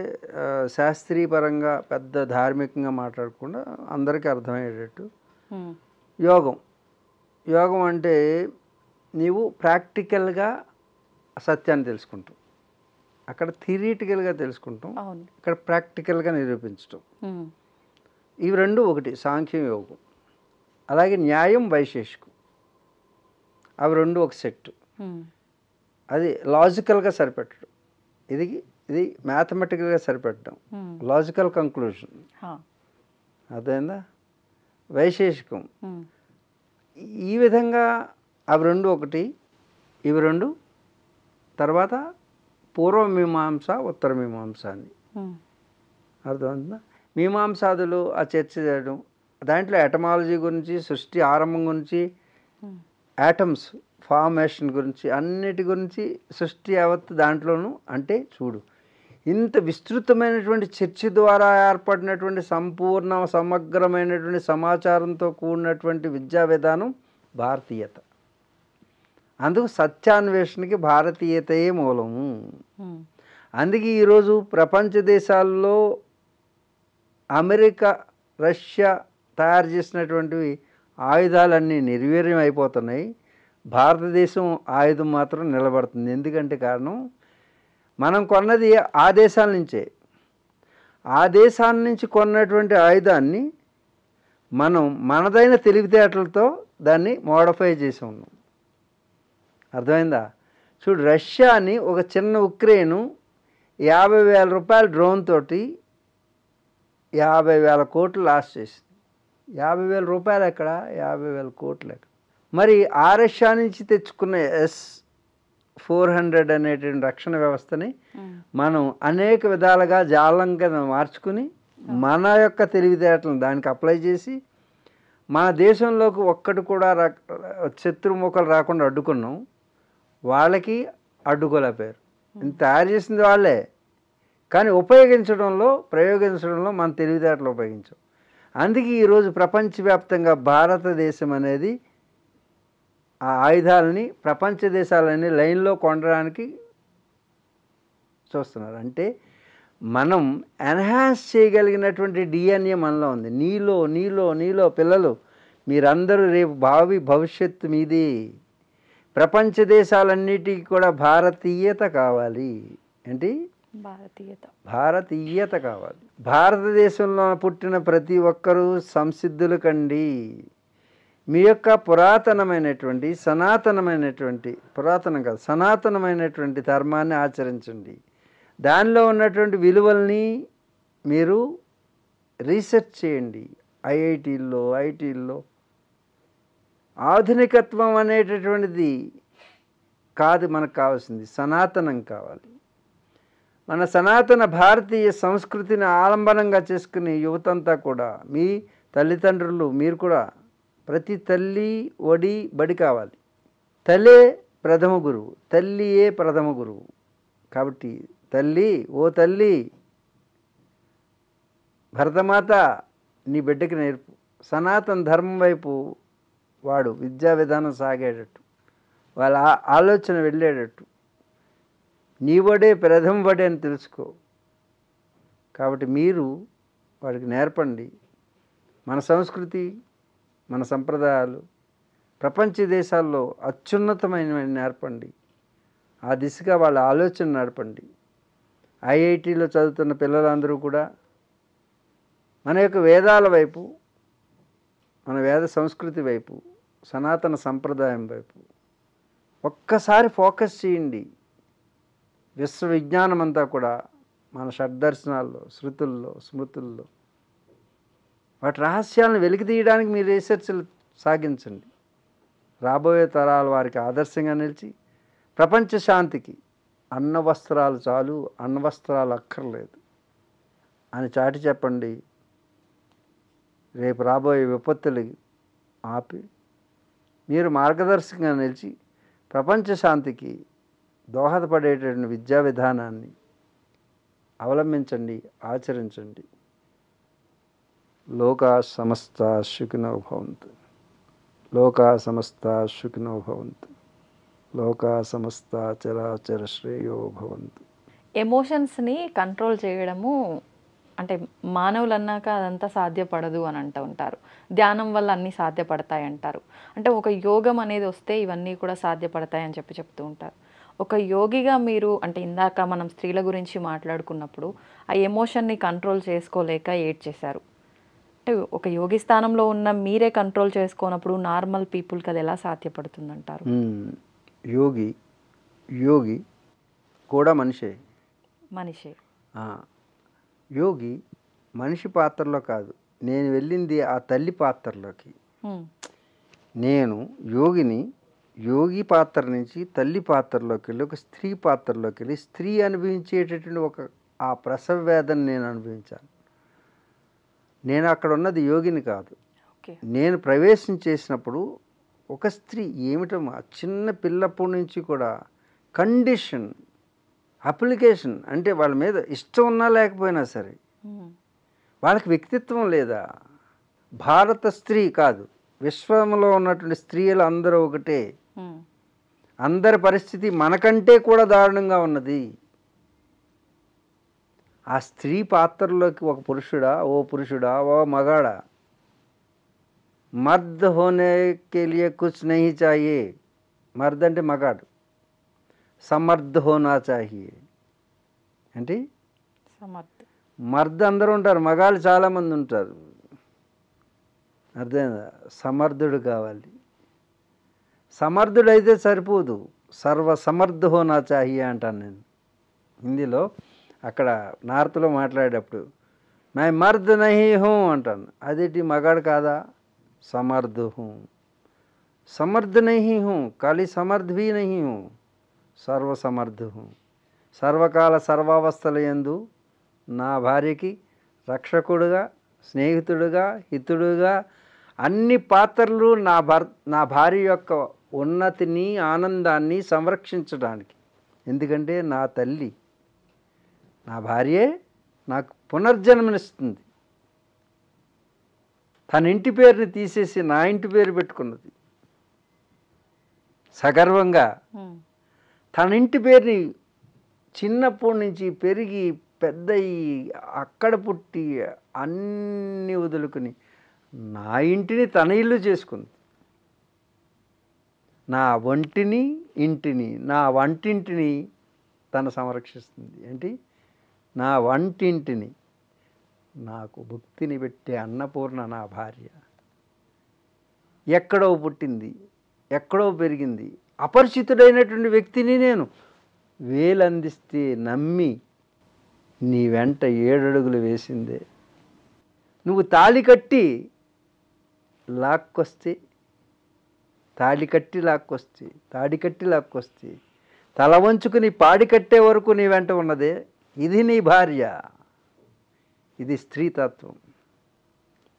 శాస్త్రీయపరంగా పెద్ద ధార్మికంగా మాట్లాడకుండా అందరికీ అర్థమయ్యేటట్టు. యోగం. యోగం అంటే నీవు ప్రాక్టికల్గా సత్యాన్ని తెలుసుకుంటాం. అక్కడ థియరిటికల్గా తెలుసుకుంటాం, ఇక్కడ ప్రాక్టికల్గా నిరూపించటం. ఇవి రెండు ఒకటి, సాంఖ్యం యోగం. అలాగే న్యాయం వైశేషికం, అవి రెండు ఒక సెట్. అది లాజికల్గా సరిపెట్టడం, ఇది మ్యాథమెటికల్గా సరిపెట్టడం, లాజికల్ కంక్లూజన్. అర్థమైందా? వైశేషికం. ఈ విధంగా అవి రెండు ఒకటి, ఇవి రెండు. తర్వాత పూర్వమీమాంస, ఉత్తర మీమాంస అని. అర్థమవుతుందా? మీమాంసాదులు ఆ చర్చ చేయడం, దాంట్లో ఎటమాలజీ గురించి, సృష్టి ఆరంభం గురించి, యాటమ్స్ ఫార్మేషన్ గురించి, అన్నిటి గురించి, సృష్టి యావత్తు దాంట్లోనూ. అంటే చూడు, ఇంత విస్తృతమైనటువంటి చర్చ ద్వారా ఏర్పడినటువంటి సంపూర్ణ సమగ్రమైనటువంటి సమాచారంతో కూడినటువంటి విద్యా విధానం భారతీయత. అందుకు సత్యాన్వేషణకి భారతీయతయే మూలము. అందుకే ఈరోజు ప్రపంచ దేశాల్లో అమెరికా, రష్యా తయారు చేసినటువంటివి ఆయుధాలన్నీ నిర్వీర్యం అయిపోతున్నాయి. భారతదేశం ఆయుధం మాత్రం నిలబడుతుంది. ఎందుకంటే కారణం, మనం కొన్నది ఆ దేశాల నుంచే. ఆ దేశాల నుంచి కొన్నటువంటి ఆయుధాన్ని మనం మనదైన తెలివితేటలతో దాన్ని మోడిఫై చేసి ఉన్నాం. అర్థమైందా? చూడు, రష్యాని ఒక చిన్న ఉక్రెయిన్ 50,000 రూపాయల డ్రోన్ తోటి 50,000 కోట్లు లాస్ చేసింది. 50,000 రూపాయలు ఎక్కడ, 50,000 కోట్లు ఎక్కడ? మరి ఆ రష్యా నుంచి తెచ్చుకున్న S-400 అనేటువంటి రక్షణ వ్యవస్థని మనం అనేక విధాలుగా జాలంగా మార్చుకుని మన యొక్క తెలివితేటలను దానికి అప్లై చేసి మన దేశంలోకి ఒక్కటి కూడా శత్రుముఖలు రాకుండా అడ్డుకున్నాం. వాళ్ళకి అడ్డుకోలేకపోయారు. తయారు చేసింది వాళ్ళే, కానీ ప్రయోగించడంలో మన తెలివితేటలు ఉపయోగించాం. అందుకే ఈరోజు ప్రపంచవ్యాప్తంగా భారతదేశం అనేది ఆ ఆయుధాలని ప్రపంచ దేశాలన్నీ లైన్లో కొనడానికి చూస్తున్నారు. అంటే మనం ఎన్హాన్స్ చేయగలిగినటువంటి డిఎన్ఏ మనలో ఉంది. నీలో పిల్లలు మీరందరూ రేపు భవిష్యత్తు మీది. ప్రపంచ దేశాలన్నిటికీ కూడా భారతీయత కావాలి. ఏంటి? భారతీయత కావాలి. భారతదేశంలో పుట్టిన ప్రతి ఒక్కరూ సంసిద్ధులు కండి. మీ యొక్క పురాతనమైనటువంటి సనాతనమైనటువంటి ధర్మాన్ని ఆచరించండి. దానిలో ఉన్నటువంటి విలువల్ని మీరు రీసెర్చ్ చేయండి. ఐటీల్లో ఆధునికత్వం అనేటటువంటిది కాదు మనకు కావాల్సింది, సనాతనం కావాలి. మన సనాతన భారతీయ సంస్కృతిని ఆలంబనంగా చేసుకుని యువతంతా కూడా, మీ తల్లిదండ్రులు, మీరు కూడా ప్రతి తల్లి ఒడి బడి కావాలి. తల్లే ప్రథమ గురువు, తల్లియే ప్రథమ గురువు. కాబట్టి ఓ తల్లి భరతమాత నీ బిడ్డకి నేర్పు. సనాతన ధర్మం వైపు వాడు విద్యా విధానం సాగేటట్టు, వాళ్ళ ఆలోచన వెళ్ళేటట్టు నీ బడే ప్రథమ బడే అని తెలుసుకో. కాబట్టి మీరు వాడికి నేర్పండి. మన సంస్కృతి, మన సంప్రదాయాలు ప్రపంచ దేశాల్లో అత్యున్నతమైనవి నేర్పండి. ఆ దిశగా వాళ్ళ ఆలోచన నడపండి. ఐఐటీలో చదువుతున్న పిల్లలందరూ కూడా మన యొక్క వేదాల వైపు, మన వేద సంస్కృతి వైపు, సనాతన సంప్రదాయం వైపు ఒక్కసారి ఫోకస్ చేయండి. విశ్వవిజ్ఞానం అంతా కూడా మన షడ్దర్శనాల్లో, శృతుల్లో, స్మృతుల్లో వాటి రహస్యాలను వెలికితీయడానికి మీరు రీసెర్చ్లు సాగించండి. రాబోయే తరాల వారికి ఆదర్శంగా నిలిచి ప్రపంచ శాంతికి అన్న వస్త్రాలు చాలు, అన్న వస్త్రాలు అక్కర్లేదు అని చాటి చెప్పండి. రేపు రాబోయే విపత్తులు ఆపి మీరు మార్గదర్శకంగా నిలిచి ప్రపంచ శాంతికి దోహదపడేటటువంటి విద్యా విధానాన్ని అవలంబించండి, ఆచరించండి. లోకా సమస్త సుఖినో భవంతు. లోకా సమస్త సుఖినో భవంతు. లోకా సమస్త చరాచర శ్రేయో భవంతు. ఎమోషన్స్ని కంట్రోల్ చేయడము అంటే మానవులు అన్నాక అదంతా సాధ్యపడదు అని అంటూ ఉంటారు. ధ్యానం వల్ల అన్నీ సాధ్యపడతాయి అంటారు. అంటే ఒక యోగం అనేది వస్తే ఇవన్నీ కూడా సాధ్యపడతాయి అని చెప్తూ ఉంటారు. ఒక యోగిగా మీరు, అంటే ఇందాక మనం స్త్రీల గురించి మాట్లాడుకున్నప్పుడు ఆ ఎమోషన్ని కంట్రోల్ చేసుకోలేక ఏడ్చేశారు. అంటే ఒక యోగి స్థానంలో ఉన్న మీరే కంట్రోల్ చేసుకోనప్పుడు నార్మల్ పీపుల్కి అది ఎలా సాధ్యపడుతుందంటారు? యోగి కూడా మనిషే. యోగి మనిషి పాత్రలో కాదు, నేను వెళ్ళింది ఆ తల్లి పాత్రలోకి. నేను యోగి పాత్ర నుంచి తల్లి పాత్రలోకి వెళ్ళి ఒక స్త్రీ పాత్రలోకి వెళ్ళి స్త్రీ అనుభవించేటటువంటి ఆ ప్రసవ వేదన నేను అనుభవించాను. నేను అక్కడ ఉన్నది యోగిని కాదు. నేను ప్రవేశం చేసినప్పుడు ఒక స్త్రీ ఏమిటమ్మా, చిన్న పిల్లప్పటి నుంచి కూడా కండిషన్, అప్లికేషన్, అంటే వాళ్ళ మీద ఇష్టం ఉన్నా లేకపోయినా సరే వాళ్ళకి వ్యక్తిత్వం లేదా? భారత స్త్రీ కాదు, విశ్వంలో ఉన్నటువంటి స్త్రీలు అందరూ ఒకటే. అందరి పరిస్థితి మనకంటే కూడా దారుణంగా ఉన్నది. ఆ స్త్రీ పాత్రలోకి ఒక పురుషుడా, ఓ మగాడా, మర్ద్ హోనే కే లియే కుచ్ నహీ చాహియే. మర్ద్ అంటే మగాడు, సమర్థ్ హోనా చాహియే. ఏంటి? మర్ద్ అందరూ ఉంటారు, మగాళ్ళు చాలామంది ఉంటారు. అర్థమైందా? సమర్థుడు కావాలి. సమర్థుడైతే సరిపోదు, సర్వసమర్థ హోనా చాహియే అంటాను నేను హిందీలో. అక్కడ నార్త్లో మాట్లాడేటప్పుడు మై మర్ద్ నహీ హూ అంటాను. అదేంటి, మగాడు కాదా? సమర్థ హూ. సమర్థ నహీ హూ, ఖాళీ సమర్థ భీ నహీ హూ, సర్వసమర్థ హూ. సర్వకాల సర్వావస్థల యందు నా భార్యకి రక్షకుడుగా, స్నేహితుడుగా, హితుడుగా అన్ని పాత్రలు నా భార్య యొక్క ఉన్నతిని, ఆనందాన్ని సంరక్షించడానికి. ఎందుకంటే నా తల్లి, నా భార్యే నాకు పునర్జన్మనిస్తుంది. తన ఇంటి పేరుని తీసేసి నా ఇంటి పేరు పెట్టుకున్నది సగర్వంగా. తన ఇంటి పేరుని చిన్నప్పటి నుంచి పెరిగి పెద్ద ఈ అక్కడ పుట్టి అన్నీ వదులుకుని నా ఇంటిని తన ఇల్లు చేసుకుంది. నా ఇంటిని నా వంటింటిని తను సంరక్షిస్తుంది. ఏంటి? నా వంటింటిని, నాకు భుక్తిని పెట్టే అన్నపూర్ణ నా భార్య. ఎక్కడో పుట్టింది, ఎక్కడో పెరిగింది, అపరిచితుడైనటువంటి వ్యక్తిని నేను వేలందిస్తే నమ్మి నీ వెంట 7 అడుగులు వేసిందే. నువ్వు తాళి కట్టి లాక్కొస్తే తల వంచుకుని పాడి కట్టే వరకు నీ వెంట ఉన్నదే, ఇది నీ భార్య. ఇది స్త్రీతత్వం.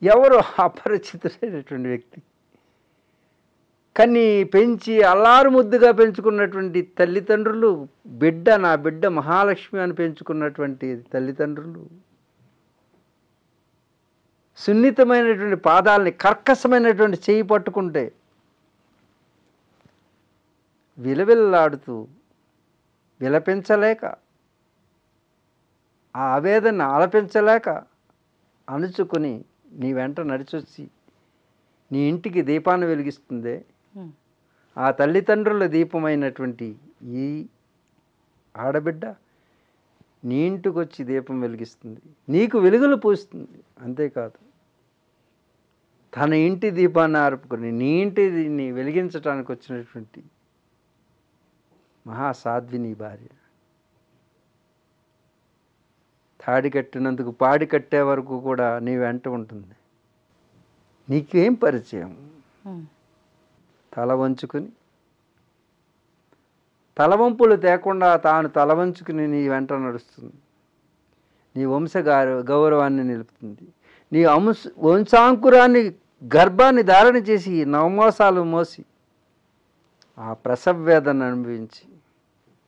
ఎవరో అపరిచితుడైనటువంటి వ్యక్తి కానీ పెంచి అల్లారు ముద్దుగా పెంచుకున్నటువంటి తల్లిదండ్రులు, నా బిడ్డ మహాలక్ష్మి అని పెంచుకున్నటువంటి తల్లిదండ్రులు సున్నితమైనటువంటి పాదాలని కర్కశమైనటువంటి చేయి పట్టుకుంటే విలవిల్లాడుతూ విలపించలేక, ఆ ఆవేదన ఆలపించలేక అణుచుకొని నీ వెంట నడిచొచ్చి నీ ఇంటికి దీపాన్ని వెలిగిస్తుందే, ఆ తల్లిదండ్రుల దీపమైనటువంటి ఈ ఆడబిడ్డ నీ ఇంటికి వచ్చి దీపం వెలిగిస్తుంది, నీకు వెలుగులు పూస్తుంది. అంతేకాదు, తన ఇంటి దీపాన్ని ఆర్పుకొని నీ ఇంటిని వెలిగించడానికి వచ్చినటువంటి మహాసాధ్వి నీ భార్య. తాడి కట్టినందుకు పాడి కట్టే వరకు కూడా నీ వెంట ఉంటుంది. నీకేం పరిచయం? తల వంచుకుని, తలవంపులు తేకుండా తాను తల వంచుకుని నీ వెంట నడుస్తుంది. నీ గౌరవాన్ని నిలుపుతుంది. నీ వంశాంకురాన్ని గర్భాన్ని ధారణ చేసి 9 మాసాలు మోసి ఆ ప్రసవ వేదన అనుభవించి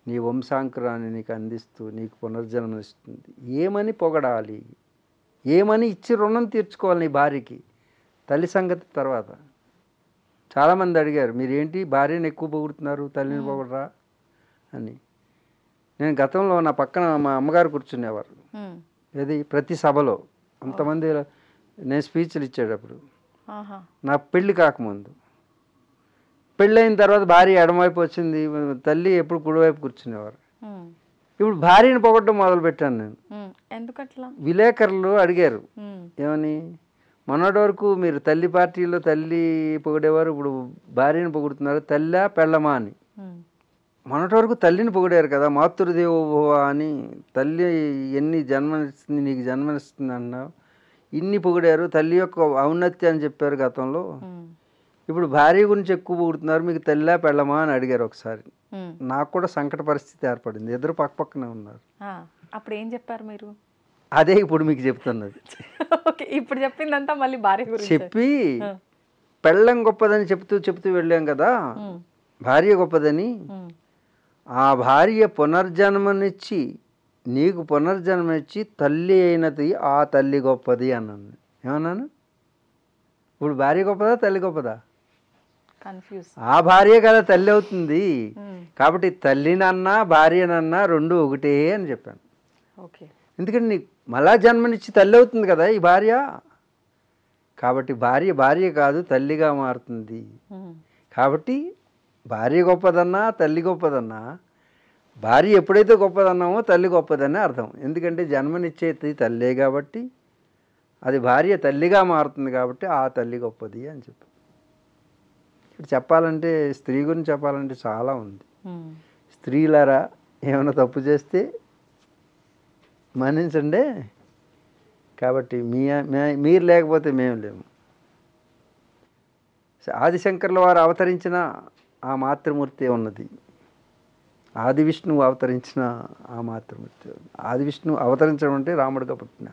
నీ వంశాంకురాన్ని నీకు అందిస్తూ నీకు పునర్జన్మనిస్తుంది. ఏమని పొగడాలి? ఏమని ఇచ్చి రుణం తీర్చుకోవాలి నీ భార్యకి? తల్లి సంగతి తర్వాత. చాలామంది అడిగారు, మీరేంటి భార్యను ఎక్కువ పొగుడుతున్నారు, తల్లిని పొగడరా అని. నేను గతంలో నా పక్కన మా అమ్మగారు కూర్చునేవారు. ఏది ప్రతి సభలో అంతమంది నేను స్పీచ్లు ఇచ్చేటప్పుడు, నా పెళ్ళి కాకముందు. పెళ్ళైన తర్వాత భార్య ఎడమవైపు వచ్చింది, తల్లి ఎప్పుడు కుడివైపు కూర్చునేవారు. ఇప్పుడు భార్యను పొగడడం మొదలుపెట్టాను నేను. ఎందుకట్లా? విలేకరులు అడిగారు, ఏమని, మొన్నటి వరకు మీరు తల్లి పార్టీలో తల్లి పొగిడేవారు, ఇప్పుడు భార్యను పొగుడుతున్నారు, తల్లా పెళ్ళమా అని. మొన్నటి వరకు తల్లిని పొగిడారు కదా, మాతృదేవోభవ అని. తల్లి ఎన్ని జన్మనిస్తుంది, నీకు జన్మనిస్తుంది అన్నావు, ఇన్ని పొగిడారు, తల్లి యొక్క ఔన్నత్యం అని చెప్పారు గతంలో. ఇప్పుడు భార్య గురించి ఎక్కువ పొగుడుతున్నారు, మీకు తల్లా పెళ్ళమా అని అడిగారు ఒకసారి. నాకు కూడా సంకట పరిస్థితి ఏర్పడింది. ఇద్దరు పక్కనే ఉన్నారు. అప్పుడు ఏం చెప్పారు మీరు? అదే ఇప్పుడు మీకు చెప్తున్నది. ఇప్పుడు చెప్పిందంతా మళ్ళీ భార్య గురించి చెప్పి పెళ్ళం గొప్పదని చెప్తూ వెళ్ళాం కదా, భార్య గొప్పదని. ఆ భార్య పునర్జన్మనిచ్చి నీకు పునర్జన్మనిచ్చి తల్లి అయినది ఆ తల్లి గొప్పది అన్నాను. ఏమన్నాను? ఇప్పుడు భార్య గొప్పదా తల్లి గొప్పదా? కన్ఫ్యూజ్. ఆ భార్య కదా తల్లి అవుతుంది. కాబట్టి తల్లినన్నా భార్యనన్నా రెండు ఒకటే అని చెప్పాను. ఓకే. ఎందుకంటే నీకు మళ్ళా జన్మనిచ్చి తల్లి అవుతుంది కదా ఈ భార్య. కాబట్టి భార్య కాదు తల్లిగా మారుతుంది. కాబట్టి భార్య గొప్పదన్నా తల్లి గొప్పదన్నా, భార్య ఎప్పుడైతే గొప్పదన్నామో తల్లి గొప్పదనే అర్థం. ఎందుకంటే జన్మనిచ్చేది తల్లే కాబట్టి, అది భార్య తల్లిగా మారుతుంది కాబట్టి ఆ తల్లి గొప్పది అని చెప్పి. ఇప్పుడు చెప్పాలంటే స్త్రీ గురించి చెప్పాలంటే చాలా ఉంది. స్త్రీలారా ఏమైనా తప్పు చేస్తే మన్నించండి. కాబట్టి మీరు లేకపోతే మేము లేము. ఆదిశంకర్ల వారు అవతరించిన ఆ మాతృమూర్తి ఉన్నది, ఆది విష్ణువు అవతరించిన ఆ మాతృమూర్తి. ఆది విష్ణువు అవతరించడం అంటే రాముడిగా పుట్టిన,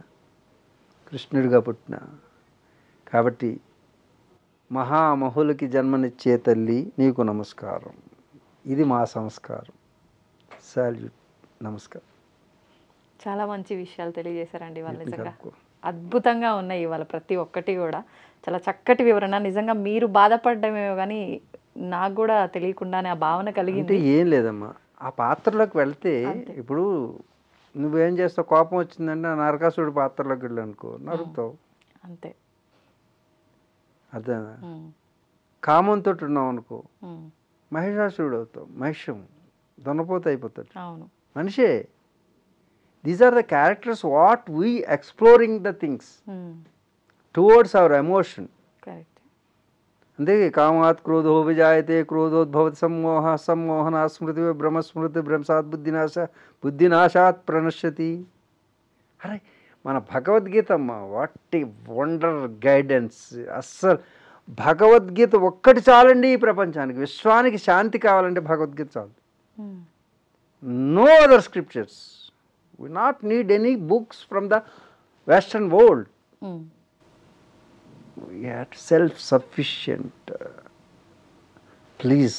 కృష్ణుడిగా పుట్టిన. కాబట్టి మహామహులకి జన్మనిచ్చే తల్లి నీకు నమస్కారం. ఇది మా సంస్కారం. సాల్యూట్, నమస్కారం. చాలా మంచి విషయాలు తెలియజేశారండి ఇవాళ. నిజంగా అద్భుతంగా ఉన్నాయి ఇవాళ ప్రతి ఒక్కటి కూడా. చాలా చక్కటి వివరణ. నిజంగా మీరు బాధపడ్డమేమో కానీ నాకు కూడా తెలియకుండానే ఆ భావన కలిగింది. ఏం లేదమ్మా, ఆ పాత్రలోకి వెళ్తే ఇప్పుడు నువ్వేం చేస్తావు, కోపం వచ్చిందంటే నరకాసుడి పాత్రలోకి వెళ్ళి అనుకో నరుకుతావు అంతే. అదే కామంతో ఉన్నావు అనుకో మహిషాసుడు అవుతావు, మహిషం దొన్నపోత అయిపోతాడు. అవును, మనిషే. These are the characters what we exploring the things towards our emotion. Correct. అంతే కామాత్ క్రోధో విజాయతే క్రోధోద్భవతి సమ్మోహ సమ్మోహనా స్మృతి బ్రహ్మస్మృతి బ్రహ్మసాత్ బుద్ధినాశాత్ ప్రణశ్యతి. అరే మన భగవద్గీత అమ్మ, వాట్ ఏ వండర్ గైడెన్స్. అస్సలు భగవద్గీత ఒక్కటి చాలండి ఈ ప్రపంచానికి. విశ్వానికి శాంతి కావాలంటే భగవద్గీత చాలు. No other scriptures. We not need any books from the Western world. We are self-sufficient. Please,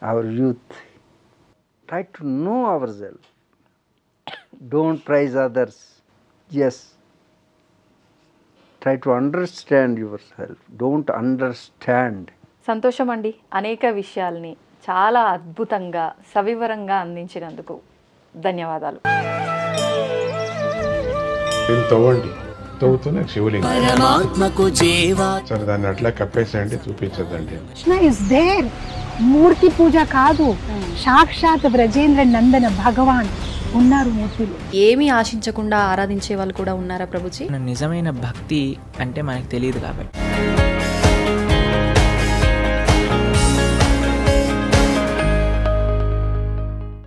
our youth, try to know ourselves. Don't praise others. Yes. Try to understand yourself. Don't understand. సంతోషం అండి, అనేక విషయాల్ని చాలా అద్భుతంగా సవివరంగా అందించినందుకు ధన్యవాదాలు. తవ్వండి, తవ్వుతున్న శివలింగం సరే దాన్ని అట్లా కప్పేసేయండి, చూపించదండి. Krishna is there. మూర్తి పూజ కాదు, సాక్షాత్ బ్రజేంద్ర నందన భగవాన్ ఉన్నారు మూర్తిలో. ఏమీ ఆశించకుండా ఆరాధించే వాళ్ళు కూడా ఉన్నారా ప్రభుజీ? నిజమైన భక్తి అంటే మనకు తెలియదు కాబట్టి.